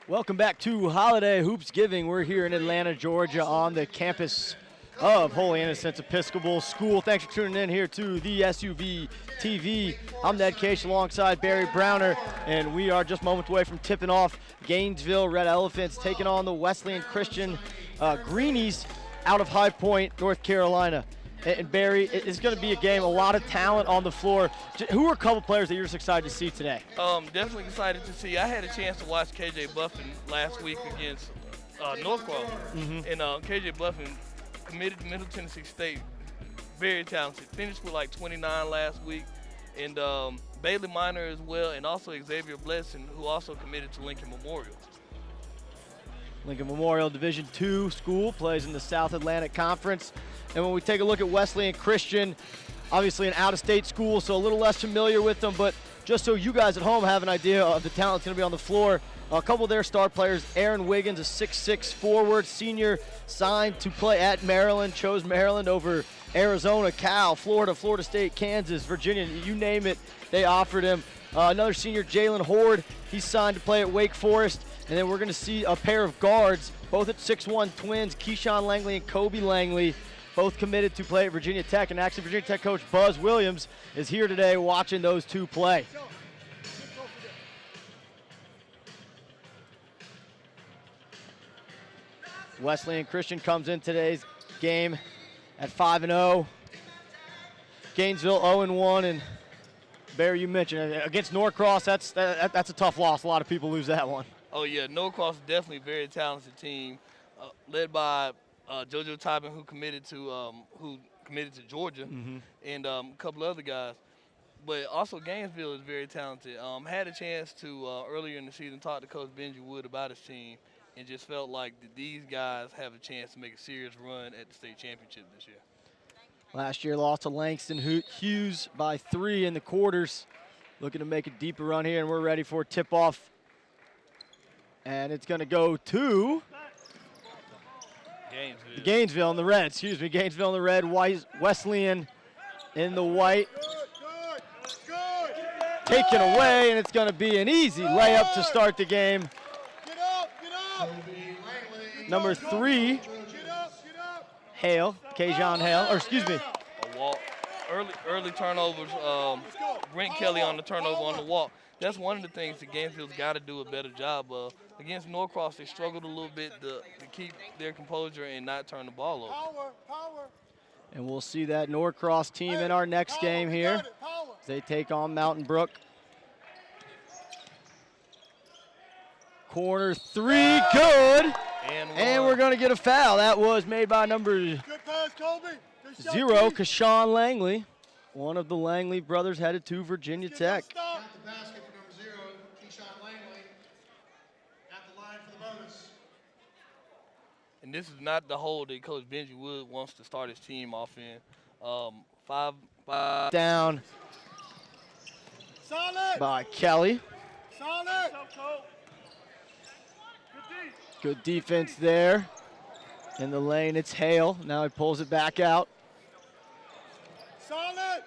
Welcome back to Holiday Hoopsgiving. We're here in Atlanta, Georgia on the campus of Holy Innocents Episcopal School. Thanks for tuning in here to the SUV TV. I'm Ned Case alongside Barry Browner, and we are just moments away from tipping off Gainesville Red Elephants taking on the Wesleyan Christian Greenies out of High Point, North Carolina. And Barry, it's going to be a game, a lot of talent on the floor. Who are a couple players that you're just excited to see today? Definitely excited to see. I had a chance to watch KJ Buffen last week against Norcross. And KJ Buffen committed to Middle Tennessee State, very talented. Finished with like 29 last week. And Bailey Minor as well, and also Xavier Blessing, who also committed to Lincoln Memorial. Lincoln Memorial Division II school, plays in the South Atlantic Conference. And when we take a look at Wesleyan Christian, obviously an out-of-state school, so a little less familiar with them, but just so you guys at home have an idea of the talent that's going to be on the floor, a couple of their star players, Aaron Wiggins, a 6'6" forward, senior, signed to play at Maryland, chose Maryland over Arizona, Cal, Florida, Florida State, Kansas, Virginia, you name it, they offered him. Another senior, Jalen Horde, he's signed to play at Wake Forest. And then we're going to see a pair of guards, both at 6'1", twins, Keyshawn Langley and Kobe Langley, both committed to play at Virginia Tech. And actually, Virginia Tech coach Buzz Williams is here today watching those two play. Wesleyan Christian comes in today's game at 5-0. Gainesville 0-1, and Barry, you mentioned against Norcross, that's a tough loss. A lot of people lose that one. Oh, yeah, Norcross is definitely a very talented team, led by JoJo Tyben, who committed to Georgia, and a couple other guys. But also Gainesville is very talented. Had a chance to, earlier in the season, talk to Coach Benji Wood about his team, and just felt like these guys have a chance to make a serious run at the state championship this year. Last year lost to Langston Hughes by 3 in the quarters. Looking to make a deeper run here, and we're ready for a tip-off. And it's going to go to Gainesville in the red, Gainesville in the red, Wesleyan in the white. Taken away, and it's going to be an easy layup to start the game. Number 3, Hale, Kajon Hale, or excuse me. A walk. Early turnovers, Brent Kelly on the turnover on the walk. That's one of the things that Gainesville's got to do a better job of. Against Norcross, they struggled a little bit to keep their composure and not turn the ball over. And we'll see that Norcross team in our next game here as they take on Mountain Brook. Corner 3, good. And we're going to get a foul. That was made by number 0, Keyshawn Langley. One of the Langley brothers headed to Virginia Tech. Got the basket for number 0, Keyshawn Langley, at the line for the bonus. And this is not the hole that Coach Benji Wood wants to start his team off in. 5 down by Kelly. Good defense there. In the lane, it's Hale. Now he pulls it back out.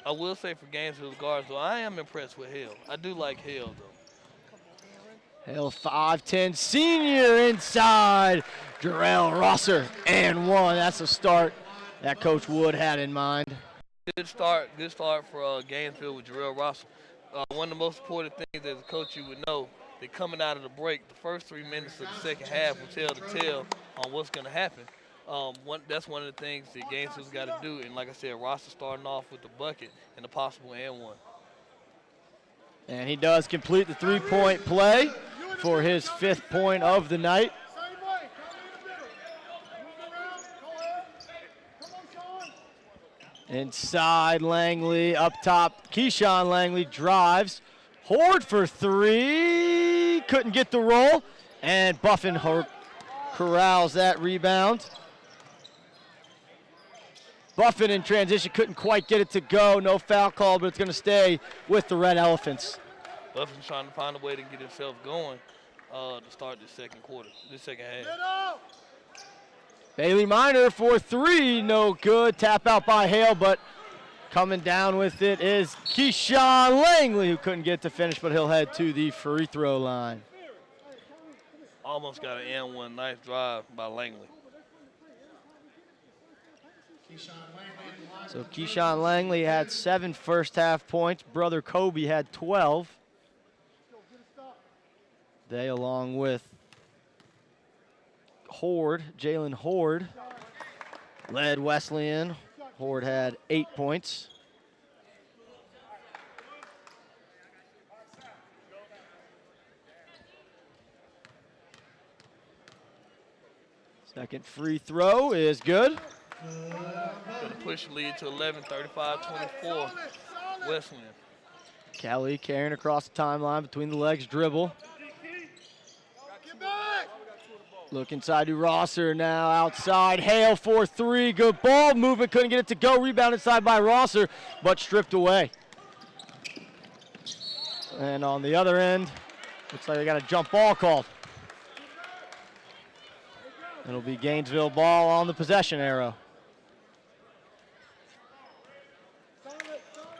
I will say for Gainesville guards, though, I am impressed with Hale. I do like Hale, though. Hale 5'10", senior inside. Jarrell Rosser and 1. That's a start that Coach Wood had in mind. Good start for Gainesville with Jarrell Rosser. One of the most important things as a coach you would know, that coming out of the break, the first 3 minutes of the second half will tell the tale on what's going to happen. That's one of the things that Gainesville's got to do. And like I said, Rosser starting off with the bucket and the possible and 1. And he does complete the 3-point play for his 5th point of the night. Inside Langley, up top, Keyshawn Langley drives. Horde for 3, couldn't get the roll, and Buffen corrals that rebound. Buffen in transition, couldn't quite get it to go. No foul call, but it's going to stay with the Red Elephants. Buffen's trying to find a way to get himself going to start this second half. Bailey Minor for 3, no good. Tap out by Hale, but coming down with it is Keyshawn Langley, who couldn't get to finish, but he'll head to the free throw line. almost got an and one. Nice drive by Langley. So Keyshawn Langley had 7 first-half points. Brother Kobe had 12. They, along with Jalen Horde, led Wesleyan. Horde had 8 points. Second free throw is good. Going to push the lead to 11, 35-24, Wesleyan. Kelly carrying across the timeline between the legs, dribble. Look inside to Rosser now, outside. Hale for 3, good ball movement, couldn't get it to go. Rebound inside by Rosser, but stripped away. And on the other end, looks like they got a jump ball called. It'll be Gainesville ball on the possession arrow.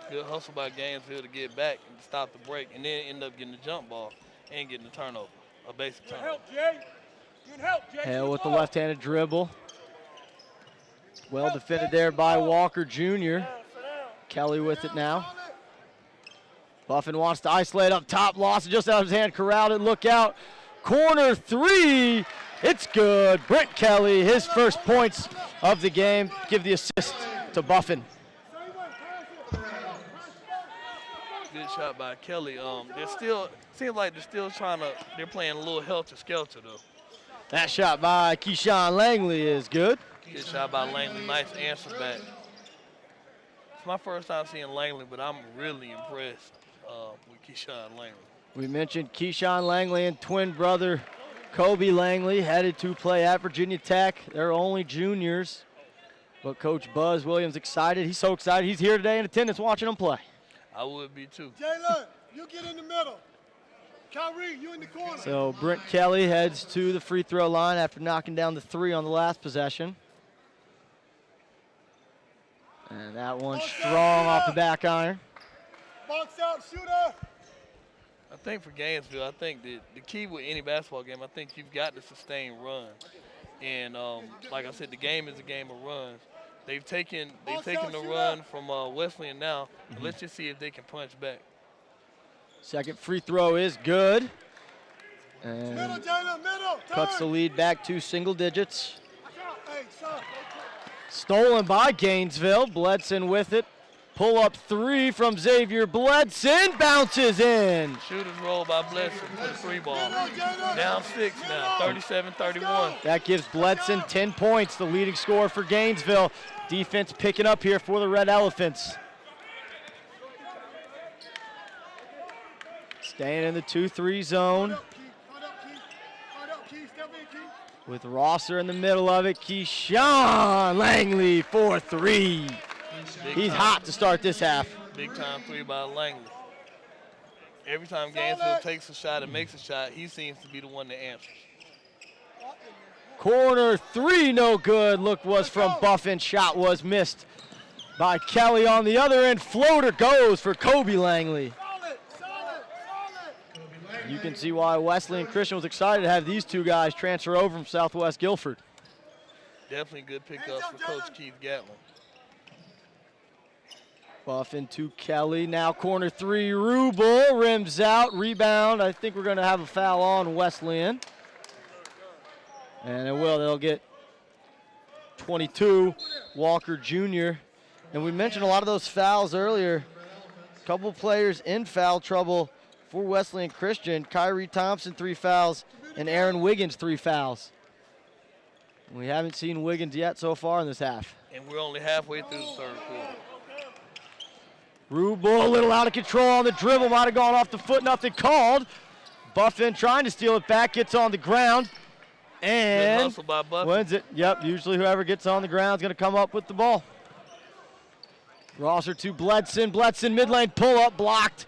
Good hustle by Gainesville to get back and stop the break, and then end up getting the jump ball and getting the turnover, a basic turnover. Hale with the left-handed dribble. Well defended there by Walker Jr. Kelly with it now. Buffen wants to isolate up top, lost it just out of his hand, corralled it, look out. Corner 3, it's good. Brent Kelly, his first points of the game. Give the assist to Buffen. Good shot by Kelly. Seems like they're playing a little helter-skelter though. That shot by Keyshawn Langley is good. Good shot by Langley, nice answer back. It's my first time seeing Langley, but I'm really impressed with Keyshawn Langley. We mentioned Keyshawn Langley and twin brother Kobe Langley headed to play at Virginia Tech. They're only juniors, but Coach Buzz Williams excited. He's so excited. He's here today in attendance watching them play. I would be too. Jalen, you get in the middle. Kyrie, you in the corner. So Brent Kelly heads to the free throw line after knocking down the 3 on the last possession. And that one strong off the back iron. Box out, shooter. I think for Gainesville, I think the key with any basketball game, I think you've got to sustain runs. And like I said, the game is a game of runs. They've taken the run from Wesleyan now. And let's just see if they can punch back. Second free throw is good. And Middle, Jalen, middle. cuts the lead back to single digits. Hey, son. Stolen by Gainesville. Bledson with it. Pull up 3 from Xavier Bledson. Bounces in. Shooter's roll by Bledson for the 3 ball. Down 6 now, 37-31. That gives Bledson 10 points, the leading scorer for Gainesville. Defense picking up here for the Red Elephants. Staying in the 2-3 zone. With Rosser in the middle of it. Keyshawn Langley for 3. He's hot to start this half. Big time 3 by Langley. Every time Gainesville takes a shot and makes a shot, he seems to be the one that answers. Corner 3, no good. Look was from Buffen. Shot was missed by Kelly on the other end. Floater goes for Kobe Langley. You can see why Wesleyan Christian was excited to have these 2 guys transfer over from Southwest Guilford. Definitely good pickups for Coach Keith Gatlin. Buffen to Kelly. Now corner 3, Rubel rims out, rebound. I think we're going to have a foul on Wesleyan. And it will. They'll get 22, Walker Jr. And we mentioned a lot of those fouls earlier. A couple players in foul trouble for Wesleyan Christian. Kyrie Thompson 3 fouls and Aaron Wiggins 3 fouls. We haven't seen Wiggins yet so far in this half. And we're only halfway through the 3rd quarter. Rubel a little out of control on the dribble. Might have gone off the foot, nothing called. Buffen trying to steal it back, gets on the ground. And good hustle by Buffen. Wins it. Yep, usually whoever gets on the ground is going to come up with the ball. Rosser to Bledson. Bledson mid-lane pull-up, blocked.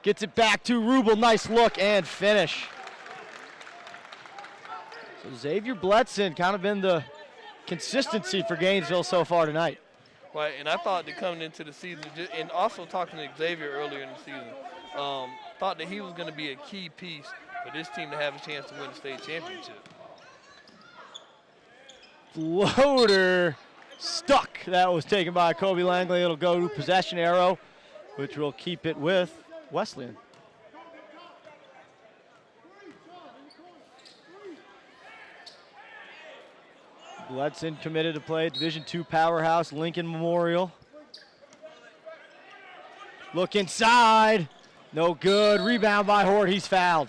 Gets it back to Rubel. Nice look and finish. So Xavier Bledson kind of been the consistency for Gainesville so far tonight. Right, and I thought that coming into the season, and also talking to Xavier earlier in the season, thought that he was going to be a key piece for this team to have a chance to win the state championship. Floater stuck. That was taken by Kobe Langley. It'll go to possession arrow, which will keep it with Wesleyan. Bledson committed to play at Division II powerhouse Lincoln Memorial. Look inside. No good. Rebound by Hort. He's fouled.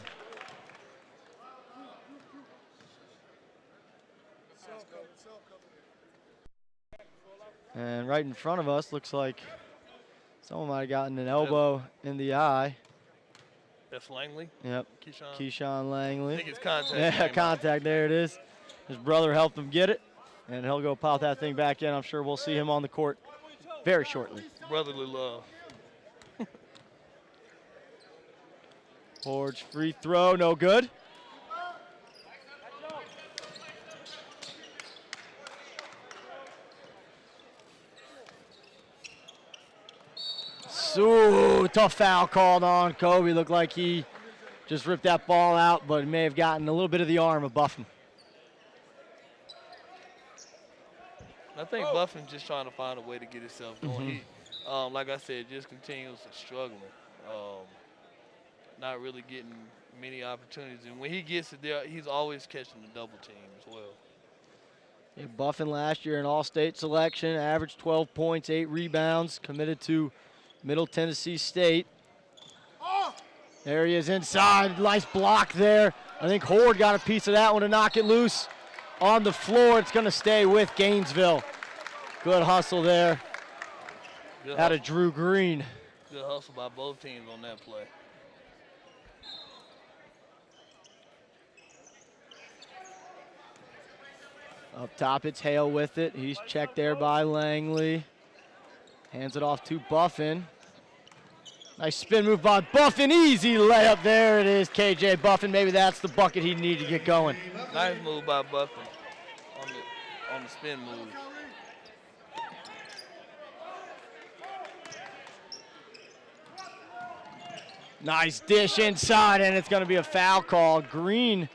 And right in front of us, looks like someone might have gotten an elbow in the eye. That's Langley? Yep. Keyshawn Langley. I think it's contact. Yeah, contact. There it is. His brother helped him get it, and he'll go pop that thing back in. I'm sure we'll see him on the court very shortly. Brotherly love. Ford's free throw, no good. So tough foul called on Kobe. Looked like he just ripped that ball out, but may have gotten a little bit of the arm of Buffen. I think Buffen's just trying to find a way to get himself going. He, like I said, just continuously struggling. Not really getting many opportunities. And when he gets it there, he's always catching the double team as well. Yeah, Buffen last year an all-state selection, averaged 12 points, 8 rebounds, committed to Middle Tennessee State. There he is inside, nice block there. I think Horde got a piece of that one to knock it loose. On the floor, it's gonna stay with Gainesville. Good hustle there. Out of Drew Green. Good hustle by both teams on that play. Up top, it's Hale with it. He's checked there by Langley. Hands it off to Buffen. Nice spin move by Buffen. Easy layup. There it is, KJ Buffen. Maybe that's the bucket he needed to get going. Nice move by Buffen on the spin move. Nice dish inside, and it's going to be a foul call. Green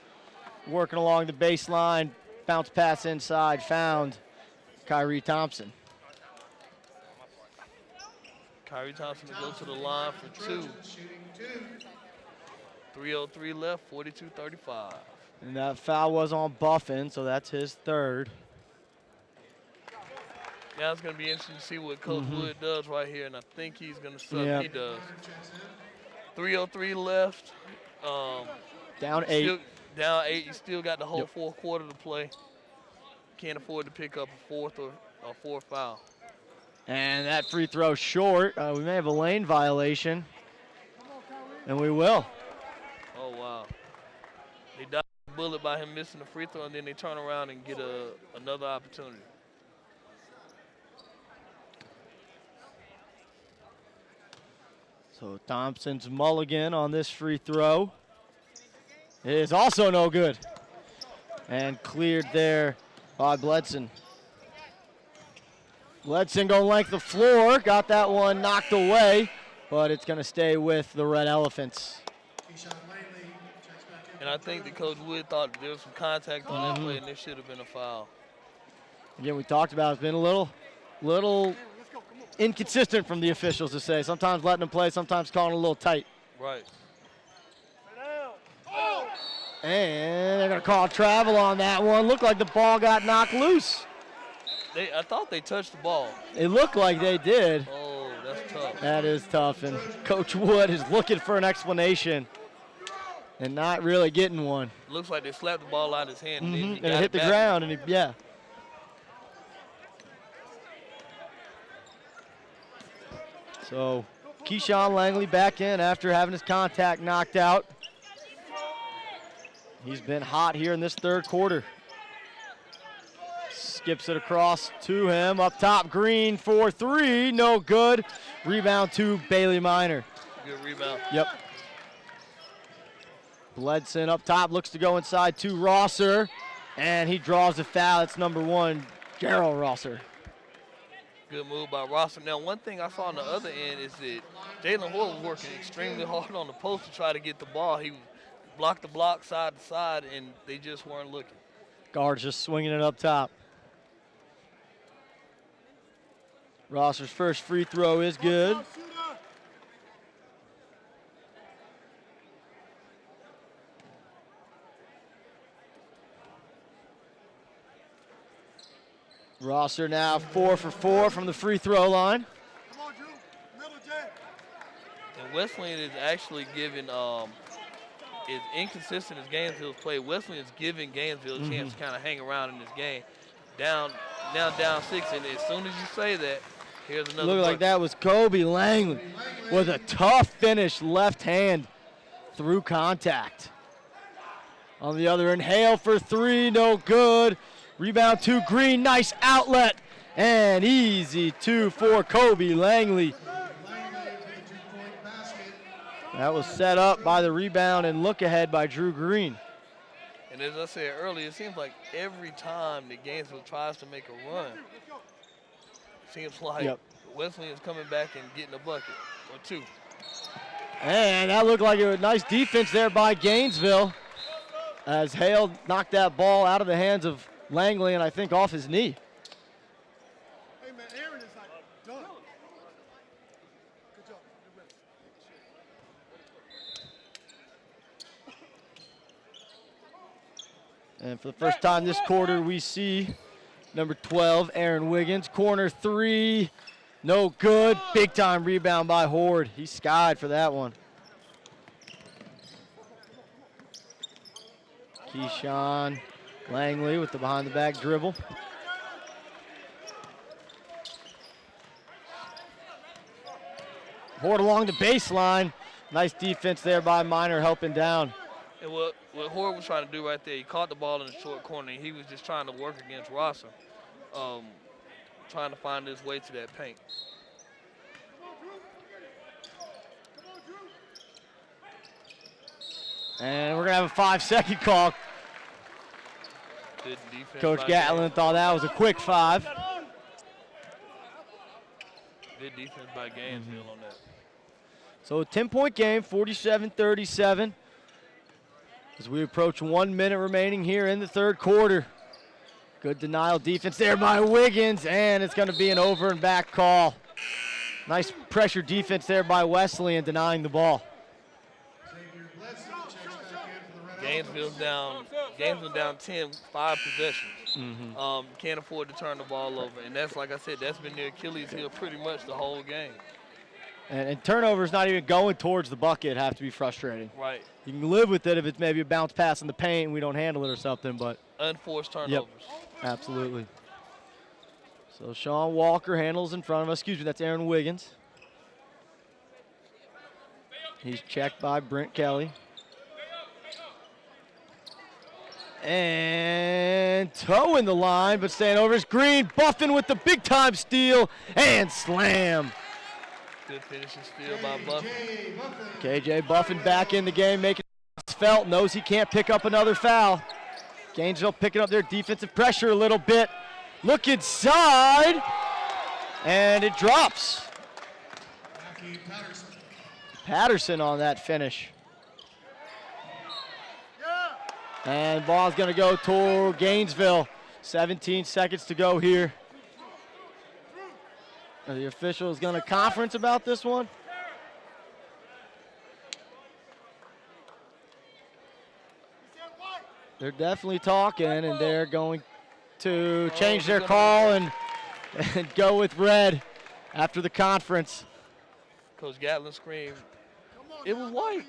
working along the baseline. Bounce pass inside, found Kyrie Thompson. Kyrie Thompson to go to the line for 2. 3:03 left, 42-35. And that foul was on Buffen, so that's his third. Now it's going to be interesting to see what Coach Wood does right here, and I think he's going to sub. Yep. He does. 3:03 left. Down 8. Down 8. You still got the whole fourth quarter to play. Can't afford to pick up a fourth foul. And that free throw short. We may have a lane violation, and we will. Oh, wow. They dodged the bullet by him missing the free throw, and then they turn around and get another opportunity. So Thompson's mulligan on this free throw is also no good. And cleared there by Bledson. Bledson going length the floor, got that one knocked away, but it's going to stay with the Red Elephants. And I think that Coach Wood thought there was some contact on that play, and there should have been a foul. Again, we talked about it's been a little inconsistent from the officials to say. Sometimes letting them play, sometimes calling a little tight. Right. And they're going to call travel on that one. Looked like the ball got knocked loose. I thought they touched the ball. It looked like they did. Oh, that's tough. That is tough, and Coach Wood is looking for an explanation and not really getting one. Looks like they slapped the ball out of his hand, and then he and it hit the back. ground, and yeah. So Keyshawn Langley back in after having his contact knocked out. He's been hot here in this third quarter. Skips it across to him. Up top, Green for 3. No good. Rebound to Bailey Minor. Good rebound. Yep. Bledson up top, looks to go inside to Rosser. And he draws the foul. It's number 1, Gerald Rosser. Good move by Rosser. Now, one thing I saw on the other end is that Jalen Hoyle was working extremely hard on the post to try to get the ball. block to block, side to side, and they just weren't looking. Guards just swinging it up top. Rosser's first free throw is good. Rosser now 4 for 4 from the free throw line. Come on, Drew. Middle J. And Wesleyan is actually giving, as inconsistent as Gainesville's play, Wesleyan is giving Gainesville a chance to kind of hang around in this game. Down 6, and as soon as you say that, here's another Looked like that was Kobe Langley with a tough finish, left hand through contact. On the other end, Hale for 3, no good. Rebound to Green, nice outlet, and easy 2 for Kobe Langley. That was set up by the rebound and look ahead by Drew Green. And as I said earlier, it seems like every time that Gainesville tries to make a run, it seems like Wesleyan is coming back and getting a bucket or 2. And that looked like a nice defense there by Gainesville as Hale knocked that ball out of the hands of Langley and I think off his knee. Hey, man, Aaron is like done. Good job. And for the first time this quarter, we see number 12, Aaron Wiggins. Corner 3, no good. Big time rebound by Horde. He skied for that one. Keyshawn Langley with the behind the back dribble. Horde along the baseline. Nice defense there by Minor helping down. And what Horde was trying to do right there, he caught the ball in the short corner, and he was just trying to work against Rosser, trying to find his way to that paint. And we're going to have a 5-second call. Good defense. Coach Gatlin thought that was a quick 5. Good defense by Gainesville on that. So a 10-point game, 47-37. As we approach 1 minute remaining here in the third quarter. Good denial defense there by Wiggins, and it's going to be an over and back call. Nice pressure defense there by Wesleyan denying the ball. Gainesville down 10, 5 possessions. Can't afford to turn the ball over, and that's, like I said, that's been their Achilles heel pretty much the whole game. And turnovers not even going towards the bucket have to be frustrating. Right. You can live with it if it's maybe a bounce pass in the paint and we don't handle it or something, but. Unforced turnovers. Yep, absolutely. So Sean Walker handles in front of us. Excuse me, that's Aaron Wiggins. He's checked by Brent Kelly. And toeing the line, but staying over is Green. Buffen with the big-time steal and slam. Good finishing steal by Buffen. KJ Buffen back in the game, making it felt, knows he can't pick up another foul. Gainesville picking up their defensive pressure a little bit. Look inside, and it drops. Patterson on that finish. And ball's going to go toward Gainesville. 17 seconds to go here. Are the officials going to conference about this one? They're definitely talking, and they're going to change their call and go with red after the conference. Coach Gatlin screamed, "It was white."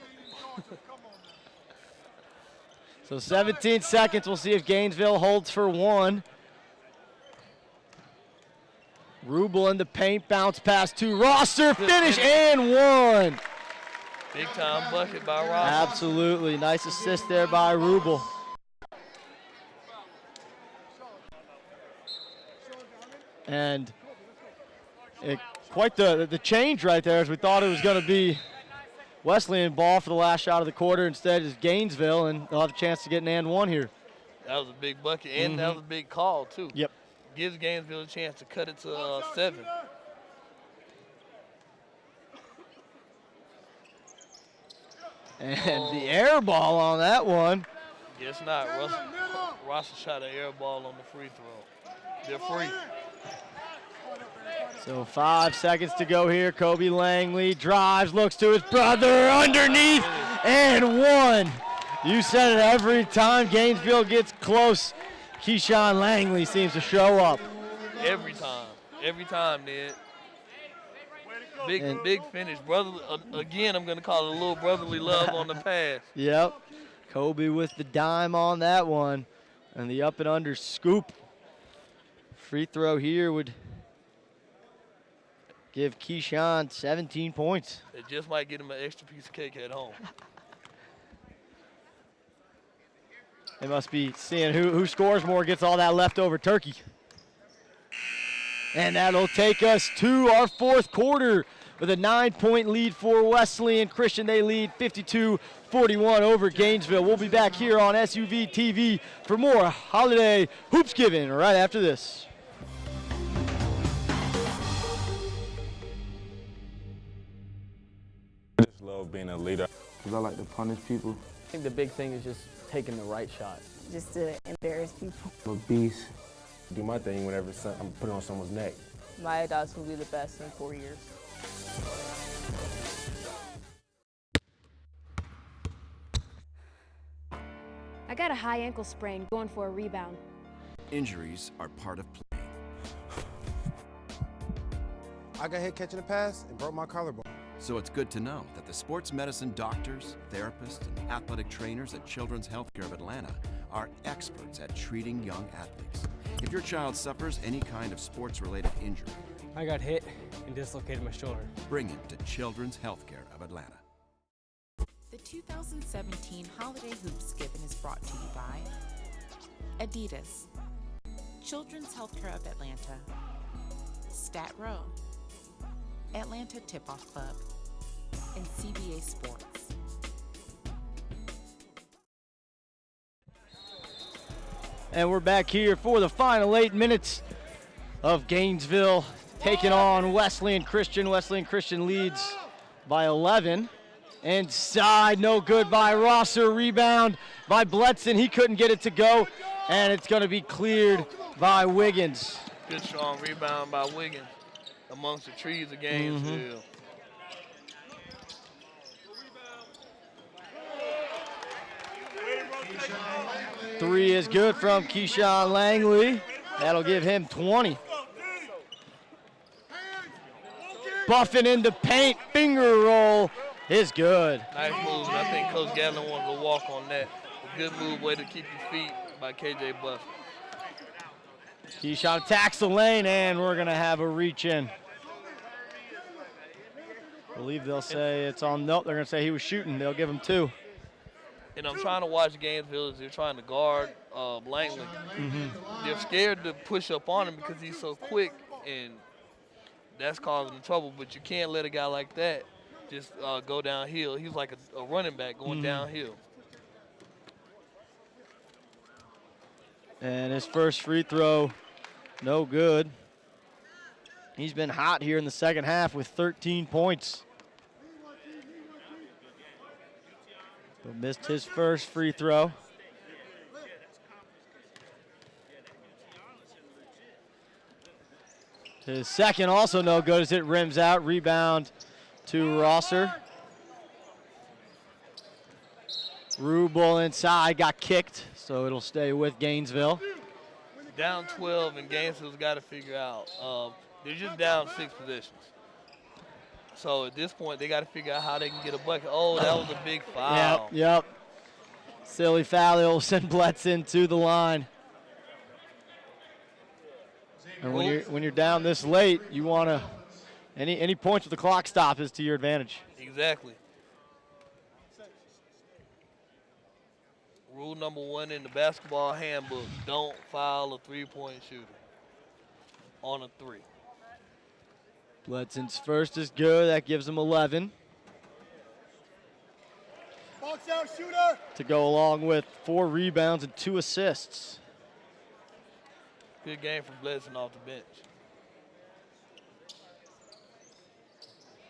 So 17 seconds. We'll see if Gainesville holds for one. Rubel in the paint, bounce pass to Rosser, finish and one. Big time bucket by Rosser. Absolutely, nice assist there by Rubel. And quite the change right there, as we thought it was going to be Wesleyan ball for the last shot of the quarter. Instead it's Gainesville, and they'll have a chance to get an and one here. That was a big bucket, and that was a big call, too. Yep. Gives Gainesville a chance to cut it to 7. And the air ball on that one. Guess not. Russell shot an air ball on the free throw. They're free. So 5 seconds to go here. Kobe Langley drives, looks to his brother, underneath, and one. You said it every time Gainesville gets close. Keyshawn Langley seems to show up. Every time, Ned. Big finish. Brother, again, I'm going to call it a little brotherly love on the pass. Yep. Kobe with the dime on that one. And the up and under scoop. Free throw here would give Keyshawn 17 points. It just might get him an extra piece of cake at home. They must be seeing who scores more, gets all that leftover turkey. And that'll take us to our fourth quarter with a 9-point lead for Wesleyan Christian. They lead 52-41 over Gainesville. We'll be back here on SUV TV for more holiday Hoopsgiving right after this. I just love being a leader. Because I like to punish people. I think the big thing is just taking the right shot. Just to embarrass people. I'm a beast. Do my thing whenever I'm putting on someone's neck. My adults will be the best in 4 years. I got a high ankle sprain going for a rebound. Injuries are part of playing. I got hit catching a pass and broke my collarbone. So it's good to know that the sports medicine doctors, therapists, and athletic trainers at Children's Healthcare of Atlanta are experts at treating young athletes. If your child suffers any kind of sports-related injury, I got hit and dislocated my shoulder. bring him to Children's Healthcare of Atlanta. The 2017 Holiday Hoopsgiving is brought to you by Adidas, Children's Healthcare of Atlanta, Stat Row, Atlanta Tip-Off Club, and CBA Sports. And we're back here for the final 8 minutes of Gainesville taking on Wesleyan Christian. Wesleyan Christian leads by 11. Inside, no good by Rosser. Rebound by Bledson. He couldn't get it to go, and it's going to be cleared by Wiggins. Good strong rebound by Wiggins amongst the trees of Gainesville. Three is good from Keyshawn Langley. That'll give him 20. Buffen into paint, finger roll is good. Nice move, and I think Coach Gatlin wanted to walk on that. A good move, way to keep your feet by KJ Buffen. Keyshawn attacks the lane, and we're going to have a reach in. I believe they'll say it's on. Nope, they're going to say he was shooting. They'll give him 2. And I'm trying to watch Gainesville as they're trying to guard Langley. They're scared to push up on him because he's so quick, and that's causing them trouble. But you can't let a guy like that just go downhill. He's like a running back going downhill. And his first free throw, no good. He's been hot here in the second half with 13 points. But missed his first free throw. His second also no good as it rims out. Rebound to Rosser. Rubel inside, got kicked, so it'll stay with Gainesville. Down 12, and Gainesville's got to figure out. They're just down 6 positions. So at this point, they got to figure out how they can get a bucket. Oh, that was a big foul. Yep. Silly foul. They'll send Bledson to the line. And when you're down this late, you want to any points with the clock stop is to your advantage. Exactly. Rule number 1 in the basketball handbook: don't foul a three-point shooter on a 3. Bledson's first is good. That gives him 11. Box out, shooter. To go along with 4 rebounds and 2 assists. Good game from Bledson off the bench.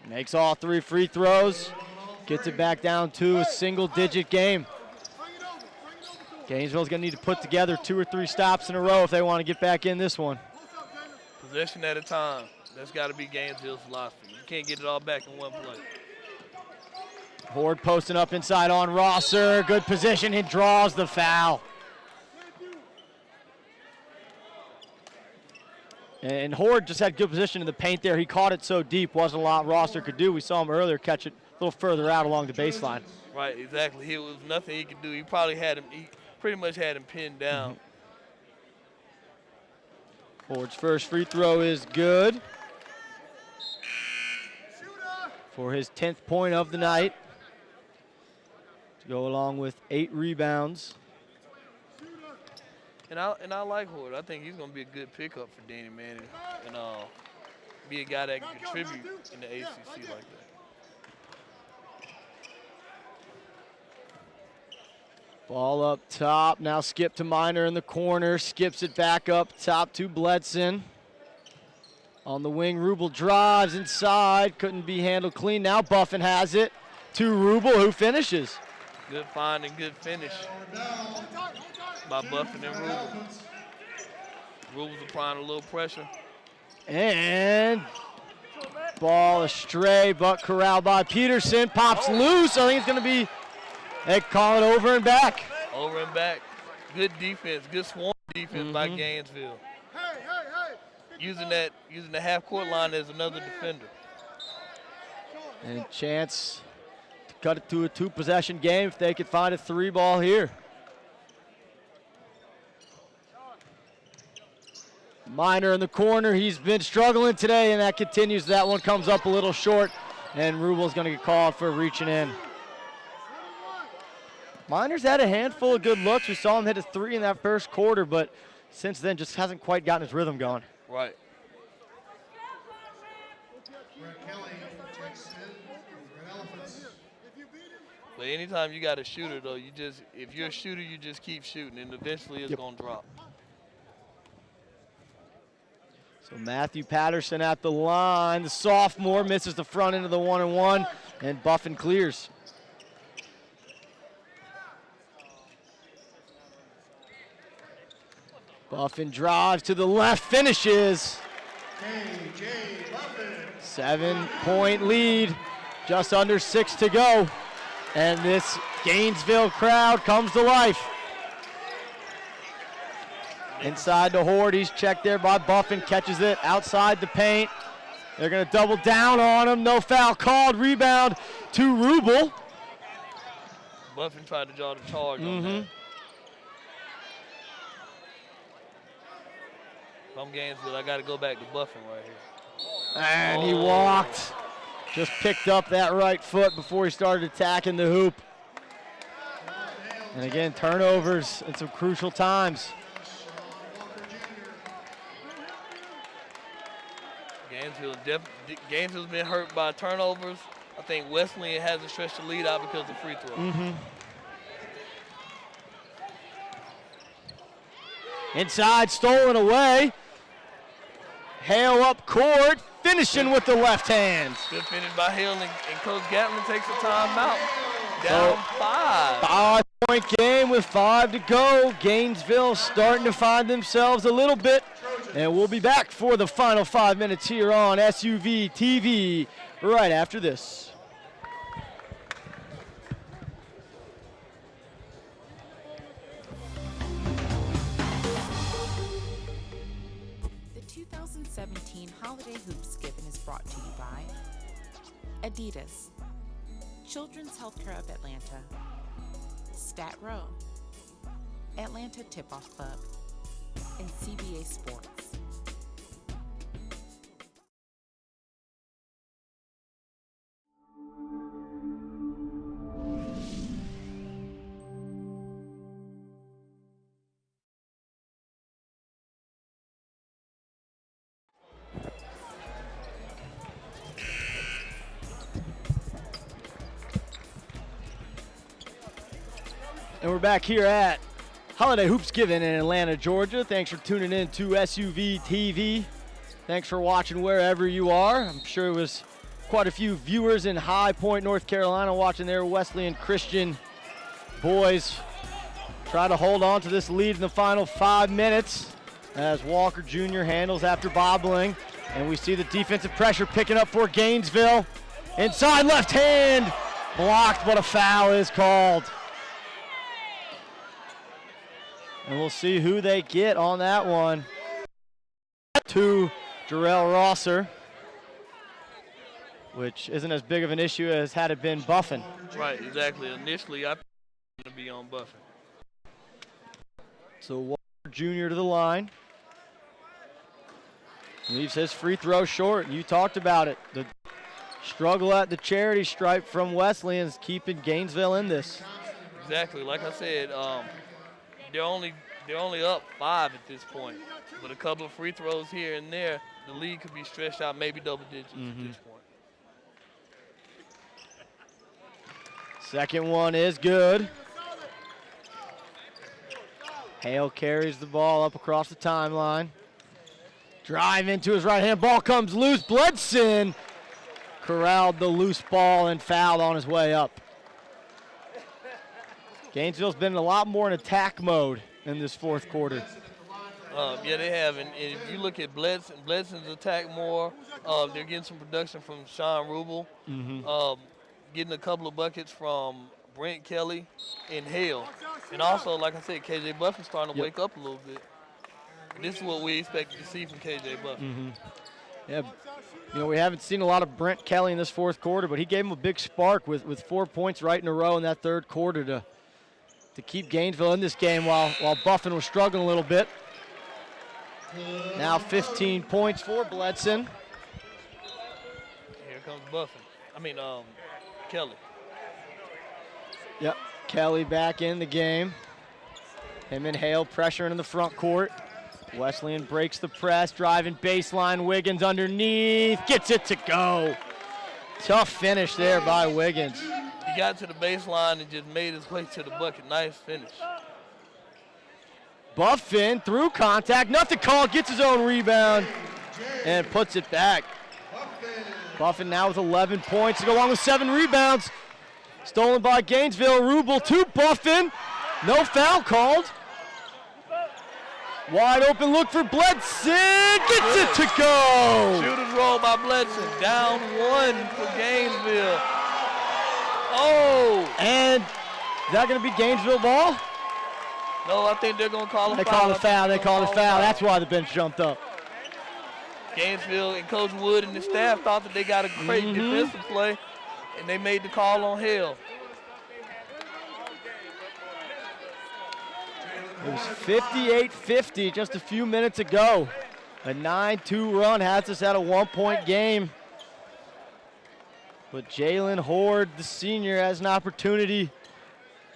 Makes all 3 free throws. Gets it back down to a single-digit game. Gainesville's going to need to put together 2 or 3 stops in a row if they want to get back in this one. Possession at a time. That's got to be Gainesville's philosophy. You can't get it all back in one play. Horde posting up inside on Rosser. Good position. He draws the foul. And Horde just had good position in the paint there. He caught it so deep. Wasn't a lot Rosser could do. We saw him earlier catch it a little further out along the baseline. Right, exactly. It was nothing he could do. He probably had him, he pretty much had him pinned down. Horde's first free throw is good for his 10th point of the night. To go along with 8 rebounds. And I like Horde. I think he's going to be a good pickup for Danny Manning and be a guy that can contribute in the ACC like that. Ball up top. Now Skip to Minor in the corner. Skips it back up top to Bledson. On the wing, Rubel drives inside. Couldn't be handled clean. Now Buffen has it to Rubel, who finishes. Good find and good finish by Buffen and Rubel. Rubel's applying a little pressure. And ball astray, but corralled by Peterson. Pops loose. I think it's going to be, they call it over and back. Over and back. Good defense, good swarm defense by Gainesville. Using the half-court line as another defender. And chance to cut it to a 2-possession game if they could find a 3 ball here. Minor in the corner. He's been struggling today, and that continues. That one comes up a little short, and Rubel's going to get called for reaching in. Minor's had a handful of good looks. We saw him hit a 3 in that first quarter, but since then just hasn't quite gotten his rhythm going. Right. But anytime you got a shooter, though, if you're a shooter, you just keep shooting, and eventually it's going to drop. So Matthew Patterson at the line. The sophomore misses the front end of the 1-and-1, and Buffen clears. Buffen drives to the left, finishes. 7-point lead, just under 6 to go. And this Gainesville crowd comes to life. Inside the Horde, he's checked there by Buffen, catches it outside the paint. They're gonna double down on him, no foul called, rebound to Rubel. Buffen tried to draw the charge on that. If I'm Gainesville, I gotta go back to Buffen right here. And he walked. Just picked up that right foot before he started attacking the hoop. And again, turnovers in some crucial times. Gainesville's been hurt by turnovers. I think Wesleyan hasn't stretched the lead out because of free throws. Inside, stolen away. Hale up court, finishing with the left hand. Good finish by Hale, and Coach Gatlin takes a timeout. Down 5. 5-point game with 5 to go. Gainesville starting to find themselves a little bit. And we'll be back for the final 5 minutes here on SUV TV right after this. The 2017 Holiday Hoopsgiving is brought to you by Adidas, Children's Healthcare of Atlanta, Stat Row, Atlanta Tip-Off Club, and CBA Sports. And we're back here at Holiday Hoopsgiving in Atlanta, Georgia. Thanks for tuning in to SUV TV. Thanks for watching wherever you are. I'm sure it was quite a few viewers in High Point, North Carolina watching their Wesleyan Christian boys try to hold on to this lead in the final 5 minutes as Walker Jr. handles after bobbling. And we see the defensive pressure picking up for Gainesville. Inside left hand, blocked, but a foul is called. And we'll see who they get on that one. To Jarrell Rosser, which isn't as big of an issue as had it been Buffen. Right, exactly. Initially, I thought it was going to be on Buffen. So Walker Jr. to the line. Leaves his free throw short. You talked about it. The struggle at the charity stripe from Wesleyan's keeping Gainesville in this. Exactly. Like I said, they're only up 5 at this point. But a couple of free throws here and there, the lead could be stretched out maybe double digits at this point. Second one is good. Hale carries the ball up across the timeline. Drive into his right hand, ball comes loose. Bledson corralled the loose ball and fouled on his way up. Gainesville's been a lot more in attack mode in this fourth quarter. Yeah, they have. And if you look at Bledson's attack more, they're getting some production from Sean Rubel, getting a couple of buckets from Brent Kelly and Hale. And also, like I said, KJ Buffin's starting to wake up a little bit. This is what we expected to see from KJ Buffen. Yeah, you know, we haven't seen a lot of Brent Kelly in this fourth quarter, but he gave him a big spark with 4 points right in a row in that third quarter to keep Gainesville in this game while Buffen was struggling a little bit. Now 15 points for Bledson. Here comes Buffen. Kelly. Yep, Kelly back in the game. Him and Hale pressuring in the front court. Wesleyan breaks the press, driving baseline. Wiggins underneath, gets it to go. Tough finish there by Wiggins. He got to the baseline and just made his way to the bucket. Nice finish. Buffen through contact, nothing called, gets his own rebound and puts it back. Buffen now with 11 points to go along with 7 rebounds. Stolen by Gainesville. Rubel to Buffen. No foul called. Wide open look for Bledson. Gets it to go. Shooter's roll by Bledson. Down 1 for Gainesville. Oh. And is that going to be Gainesville ball? No, I think they're going to call a foul. They called a foul. They called a foul. That's why the bench jumped up. Gainesville and Coach Wood and the staff thought that they got a great defensive play, and they made the call on Hale. It was 58-50 just a few minutes ago. A 9-2 run has us at a 1-point game. But Jalen Horde, the senior, has an opportunity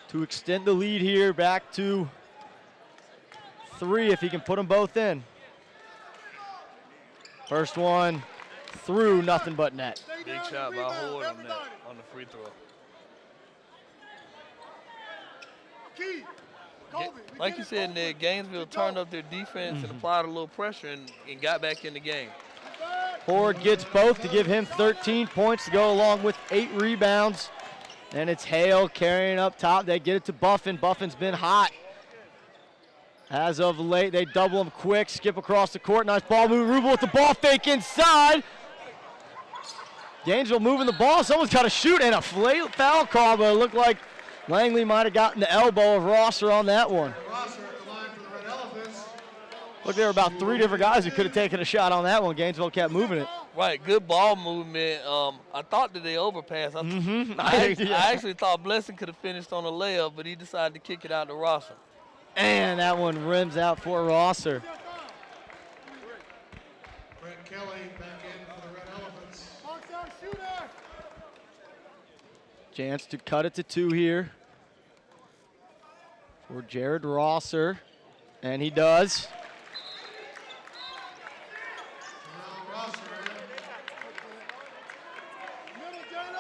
to extend the lead here back to 3 if he can put them both in. First one through, nothing but net. Big shot by Horde on that, on the free throw. Like you said, Nick, Gainesville turned up their defense and applied a little pressure and got back in the game. Horde gets both to give him 13 points to go along with 8 rebounds. And it's Hale carrying up top. They get it to Buffen. Buffin's been hot. As of late, they double him quick, skip across the court. Nice ball move. Rubel with the ball fake inside. Gainesville moving the ball. Someone's got to shoot, and a foul call, but it looked like Langley might have gotten the elbow of Rosser on that one. Look, there were about 3 different guys who could have taken a shot on that one. Gainesville kept moving it. Right, good ball movement. I thought that they overpassed. I actually thought Blessing could have finished on a layup, but he decided to kick it out to Rosser. And that one rims out for Rosser. Brent Kelly back in for the Red Elephants. Chance to cut it to 2 here for Jared Rosser, and he does.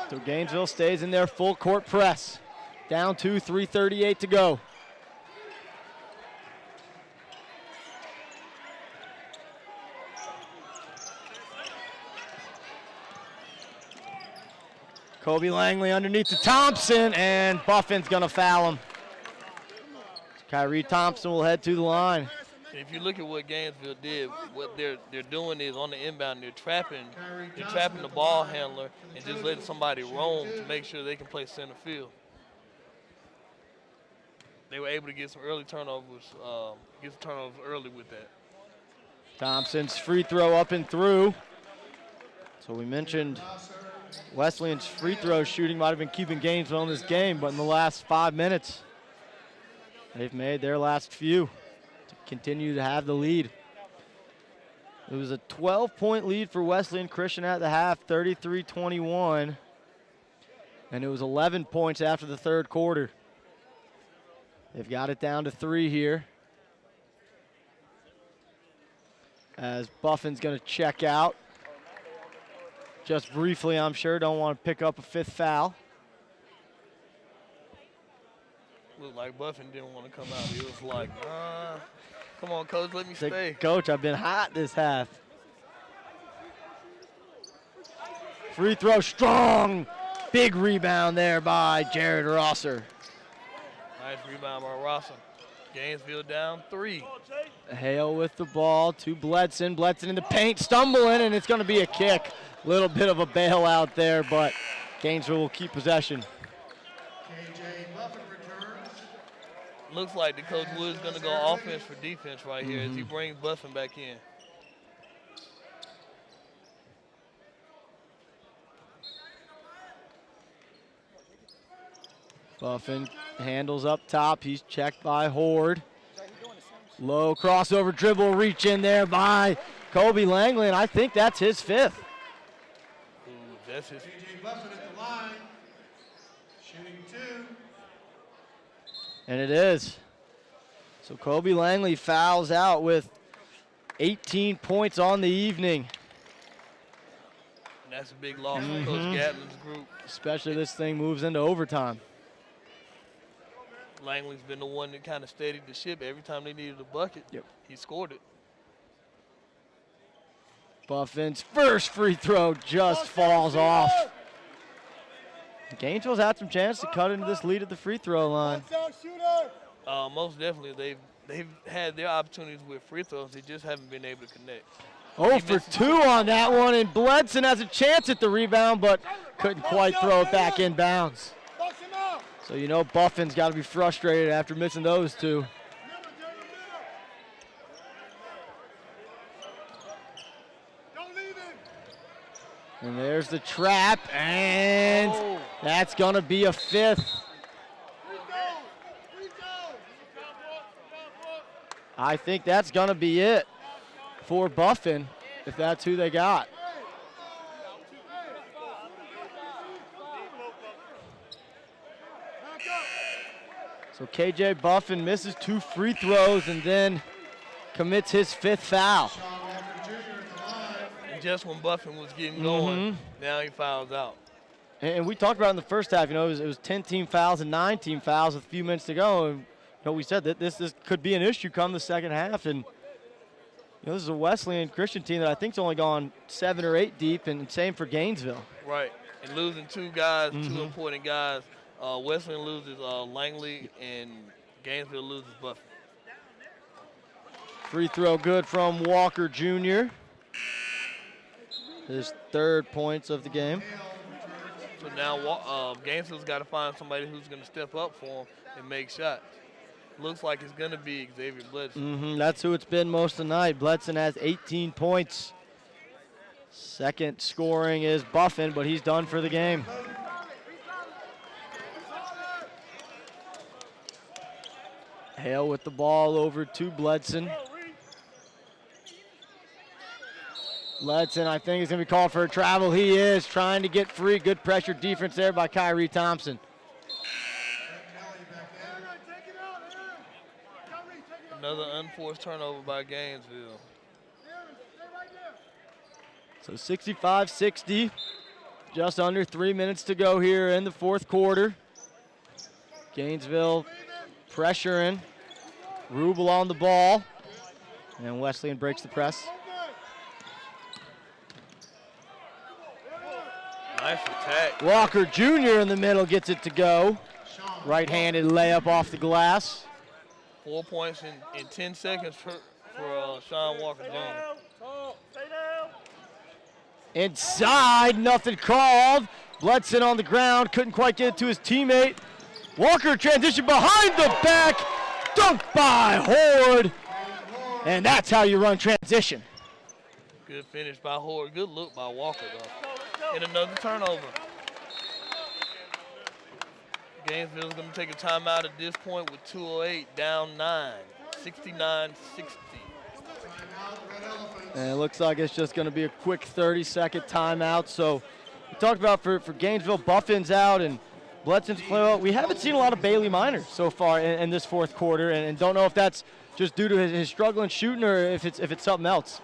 So Gainesville stays in their full court press. Down 2, 3:38 to go. Kobe Langley underneath to Thompson, and Buffin's going to foul him. Kyrie Thompson will head to the line. If you look at what Gainesville did, what they're doing is on the inbound, they're trapping the ball handler and just letting somebody roam to make sure they can play center field. They were able to get some early turnovers, early with that. Thompson's free throw up and through. So we mentioned Wesleyan's free throw shooting might have been keeping Gainesville in this game, but in the last 5 minutes, they've made their last few to continue to have the lead. It was a 12-point lead for Wesleyan Christian at the half, 33-21. And it was 11 points after the third quarter. They've got it down to 3 here. As Buffin's going to check out. Just briefly, I'm sure. Don't want to pick up a 5th foul. Looked like Buffen didn't want to come out. He was like, come on, Coach, let me stay. Coach, I've been hot this half. Free throw strong. Big rebound there by Jared Rosser. Nice rebound by Rosser. Gainesville down 3. Hale with the ball to Bledson. Bledson in the paint, stumbling, and it's going to be a kick. Little bit of a bailout there, but Gainesville will keep possession. Looks like the Coach Wood's going to go offense for defense right here as he brings Buffen back in. Buffen handles up top. He's checked by Horde. Low crossover dribble, reach in there by Kobe Langley, and I think that's his 5th. Ooh, that's his. KJ Buffen at the line, shooting 2. And it is. So Kobe Langley fouls out with 18 points on the evening. And that's a big loss for Coach Gatlin's group. Especially this thing moves into overtime. Langley's been the one that kind of steadied the ship. Every time they needed a bucket, he scored it. Buffin's first free throw just falls off. Gainesville's had some chance to cut into this lead at the free throw line. Most definitely, they've had their opportunities with free throws. They just haven't been able to connect. 0 for 2 on that one, and Bledson has a chance at the rebound, but couldn't quite throw it back in bounds. So you know Buffin's got to be frustrated after missing those 2. And there's the trap, and that's going to be a 5th. I think that's going to be it for Buffen, if that's who they got. So KJ Buffen misses 2 free throws and then commits his 5th foul. And just when Buffen was getting going, now he fouls out. And we talked about in the first half, you know, it was 10 team fouls and 9 team fouls with a few minutes to go. And, you know, we said that this could be an issue come the second half. And, you know, this is a Wesleyan Christian team that I think's only gone 7 or 8 deep, and same for Gainesville. Right. And losing 2 guys, 2 important guys. Wesleyan loses Langley, and Gainesville loses Buffen. Free throw good from Walker Jr. His 3rd points of the game. So now Gainesville's got to find somebody who's going to step up for him and make shots. Looks like it's going to be Xavier Bledson. That's who it's been most of the night. Bledson has 18 points. Second scoring is Buffen, but he's done for the game. Hale with the ball over to Bledson. Bledson, I think, is going to be called for a travel. He is trying to get free. Good pressure defense there by Kyrie Thompson. Another unforced turnover by Gainesville. So 65-60. Just under 3 minutes to go here in the 4th quarter. Gainesville pressuring. Rubel on the ball. And Wesleyan breaks the press. Nice attack. Walker Jr. in the middle gets it to go. Right-handed layup off the glass. 4 points in 10 seconds for Sean Walker Jr. Inside, nothing called. Bledson on the ground, couldn't quite get it to his teammate. Walker transition behind the back, dunked by Horde. And that's how you run transition. Good finish by Horde. Good look by Walker, though. And another turnover. Gainesville's going to take a timeout at this point with 2:08, down 9, 69-60. And it looks like it's just going to be a quick 30-second timeout. So we talked about for Gainesville, Buffen's out and Bledson's play well. We haven't seen a lot of Bailey Minor so far in this fourth quarter, and don't know if that's just due to his struggling shooting or if it's something else.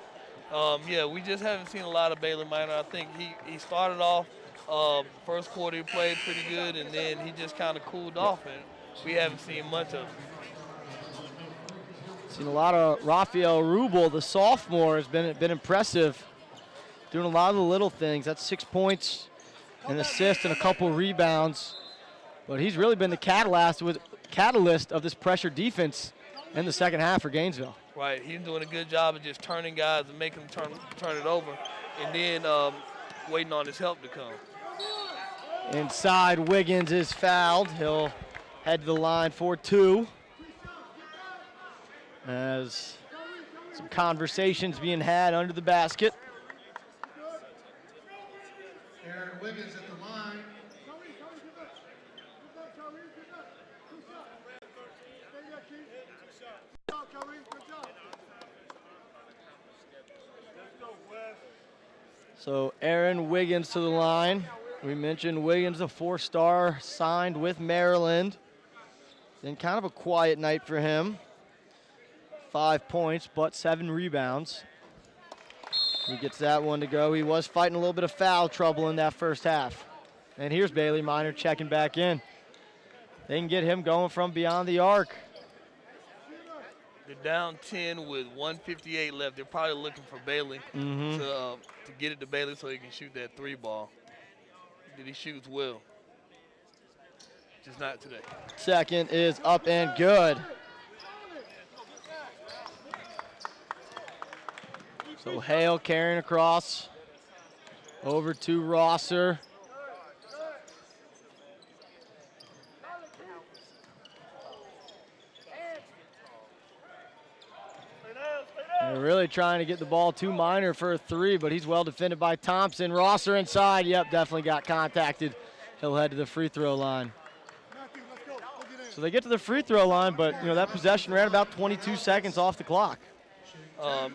Yeah, we just haven't seen a lot of Bailey Minor. I think he started off first quarter, he played pretty good, and then he just kind of cooled off, and we haven't seen much of him. Seen a lot of Rafael Rubel, the sophomore, has been impressive, doing a lot of the little things. That's 6 points, an assist, and a couple rebounds. But he's really been the catalyst of this pressure defense in the second half for Gainesville. Right, he's doing a good job of just turning guys and making them turn it over, and then waiting on his help to come. Inside, Wiggins is fouled. He'll head to the line for 2. As some conversations being had under the basket. Aaron Wiggins at the line. So Aaron Wiggins to the line. We mentioned Wiggins, a 4-star, signed with Maryland. Then kind of a quiet night for him. 5 points, but 7 rebounds. He gets that one to go. He was fighting a little bit of foul trouble in that first half. And here's Bailey Minor checking back in. They can get him going from beyond the arc. They're down 10 with 1:58 left. They're probably looking for Bailey to get it to Bailey so he can shoot that 3 ball. He shoots well. Just not today. Second is up and good. So Hale carrying across over to Rosser. They're really trying to get the ball to Minor for a 3, but he's well defended by Thompson. Rosser inside, yep, definitely got contacted. He'll head to the free throw line. So they get to the free throw line, but that possession ran about 22 seconds off the clock.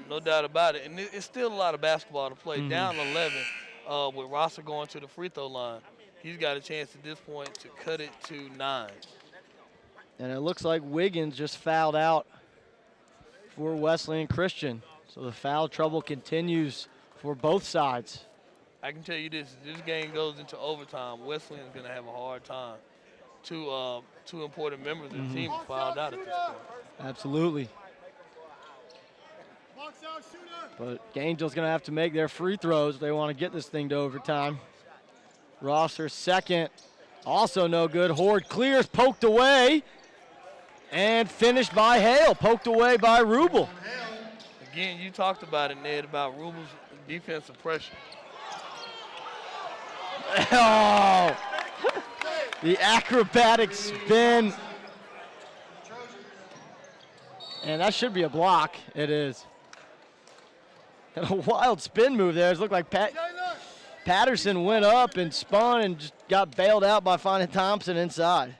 No doubt about it. And it's still a lot of basketball to play. Down 11 with Rosser going to the free throw line. He's got a chance at this point to cut it to 9. And it looks like Wiggins just fouled out for Wesleyan Christian. So the foul trouble continues for both sides. I can tell you this, if this game goes into overtime, Wesleyan is going to have a hard time. Two important members of the team are fouled out at this point. Absolutely. But Gainesville's going to have to make their free throws if they want to get this thing to overtime. Rosser second, also no good. Horde clears, poked away, and finished by Hale, poked away by Rubel. Again, you talked about it, Ned, about Rubel's defensive pressure. Oh, the acrobatic spin. And that should be a block. It is. And a wild spin move there. It looked like Patterson went up and spun and just got bailed out by finding Thompson inside.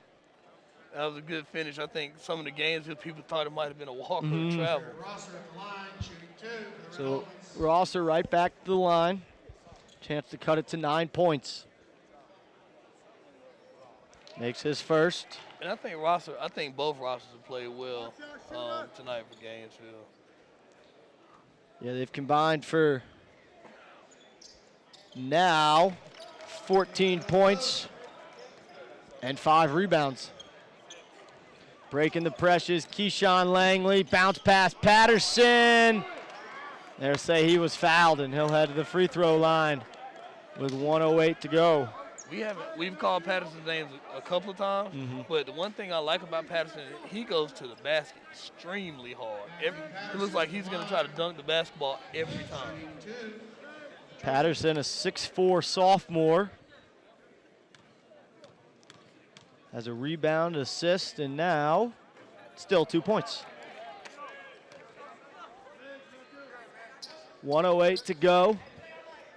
That was a good finish. I think some of the Gainesville people thought it might have been a walk or travel. So Rosser right back to the line. Chance to cut it to 9 points. Makes his first. And I think both Rossers have played well tonight for Gainesville. Yeah, they've combined for now 14 points and 5 rebounds. Breaking the pressures, Keyshawn Langley, bounce pass, Patterson. They'll say he was fouled, and he'll head to the free throw line. with 1:08 to go. We've called Patterson's names a couple of times, but the one thing I like about Patterson, he goes to the basket extremely hard. It looks like he's going to try to dunk the basketball every time. Patterson, a 6'4" sophomore, has a rebound, assist, and now still 2 points. 1:08 to go.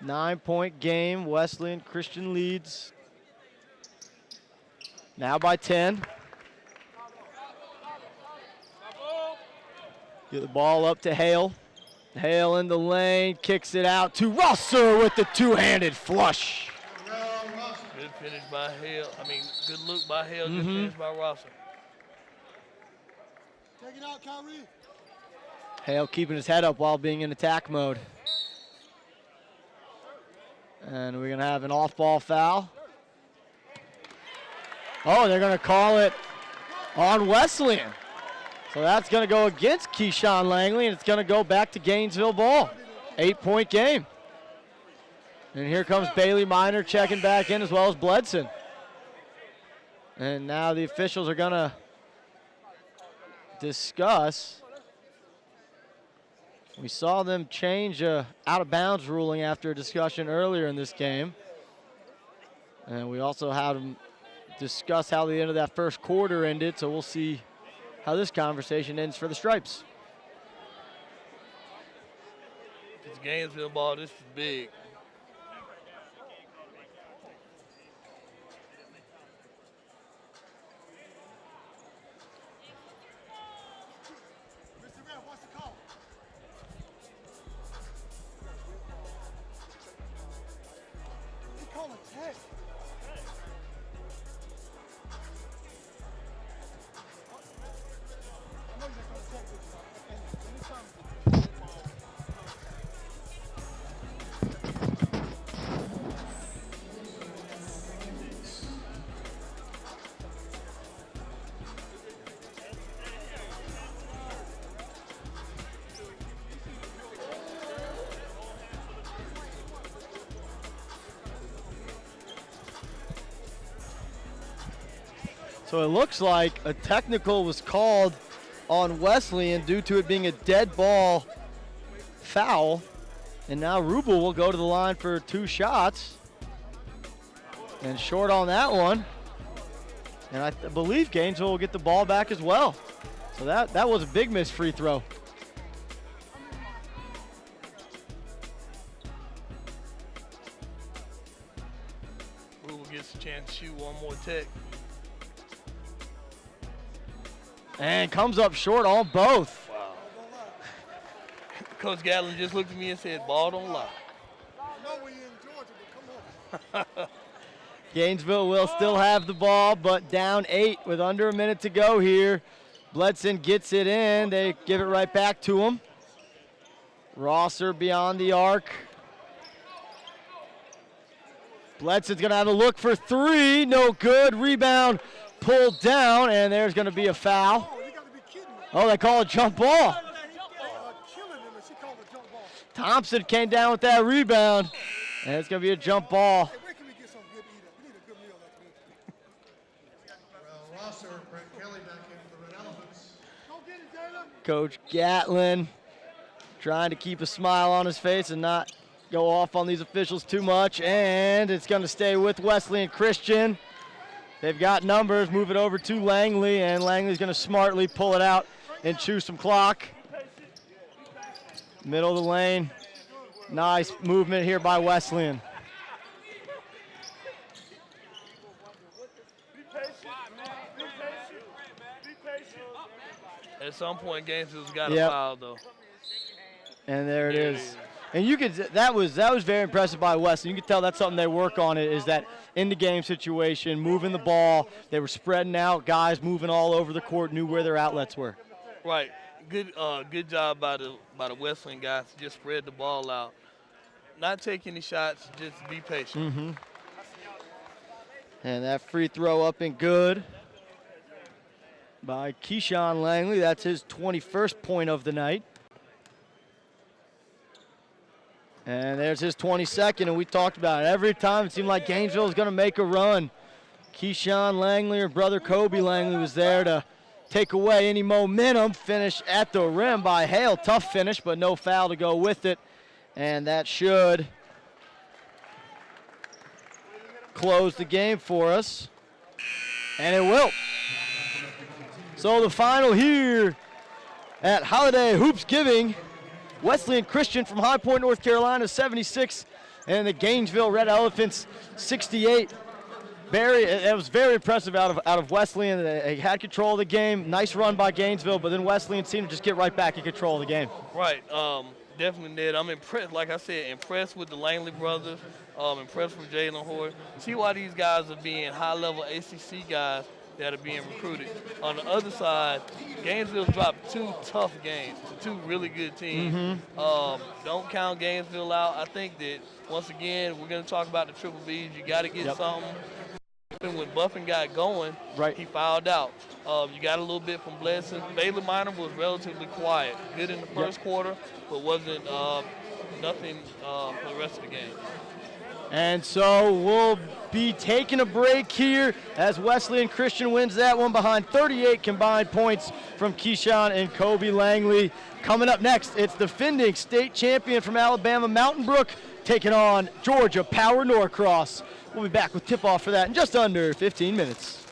9-point game. Wesleyan Christian leads now by 10. Get the ball up to Hale. Hale in the lane, kicks it out to Rosser with the two-handed flush. Good finish by Hale. Good look by Hale, good finish by Rosser. Take it out, Kyrie. Hale keeping his head up while being in attack mode. And we're going to have an off-ball foul. Oh, they're going to call it on Wesleyan. So that's going to go against Keyshawn Langley, and it's going to go back to Gainesville ball. 8-point game. And here comes Bailey Miner checking back in, as well as Bledson. And now the officials are going to discuss. We saw them change out-of-bounds ruling after a discussion earlier in this game. And we also had them discuss how the end of that first quarter ended, so we'll see how this conversation ends for the Stripes. It's Gainesville ball, this is big. So it looks like a technical was called on Wesleyan due to it being a dead ball foul. And now Rubel will go to the line for 2 shots. And short on that one. And I believe Gainesville will get the ball back as well. So that was a big missed free throw. Rubel gets a chance to shoot one more tech. And comes up short on both. Wow. Coach Gatlin just looked at me and said, ball don't lie. I know we in Georgia, but come on. Gainesville will still have the ball, but down 8 with under a minute to go here. Bledson gets it in. They give it right back to him. Rosser beyond the arc. Bledson's going to have a look for 3. No good. Rebound pulled down, and there's going to be a foul. Oh, they call a jump ball. Thompson came down with that rebound, and it's going to be a jump ball. Coach Gatlin trying to keep a smile on his face and not go off on these officials too much, and it's going to stay with Wesleyan Christian. They've got numbers, move it over to Langley, and Langley's going to smartly pull it out and chew some clock. Middle of the lane. Nice movement here by Wesleyan. At some point, Gainesville's got a foul, though. And there it is. And you could that was very impressive by Wesleyan. You could tell that's something they work on. It is that in the game situation, moving the ball. They were spreading out, guys moving all over the court, knew where their outlets were. Right. Good job by the Wesleyan guys to just spread the ball out. Not take any shots, just be patient. And that free throw up and good by Keyshawn Langley. That's his 21st point of the night. And there's his 22nd, and we talked about it. Every time it seemed like Gainesville was going to make a run. Keyshawn Langley, or brother Kobe Langley, was there to take away any momentum. Finish at the rim by Hale. Tough finish, but no foul to go with it. And that should close the game for us. And it will. So the final here at Holiday Hoopsgiving. Wesleyan Christian from High Point, North Carolina, 76, and the Gainesville Red Elephants, 68. It was very impressive out of Wesleyan. They had control of the game. Nice run by Gainesville, but then Wesleyan seemed to just get right back in control of the game. Right. Definitely, Ned. I'm impressed, like I said, impressed with the Langley brothers, impressed with Jalen Hoard. See why these guys are being high-level ACC guys that are being recruited. On the other side, Gainesville dropped 2 tough games to 2 really good teams. Don't count Gainesville out. I think that, once again, we're going to talk about the Triple Bs. You got to get something. When Buffen got going, he fouled out. You got a little bit from Blessing. Baylor Minor was relatively quiet. Good in the first quarter, but wasn't nothing for the rest of the game. And so we'll be taking a break here as Wesleyan Christian wins that one behind 38 combined points from Keyshawn and Kobe Langley. Coming up next, it's defending state champion from Alabama, Mountain Brook, taking on Georgia Power Norcross. We'll be back with tip-off for that in just under 15 minutes.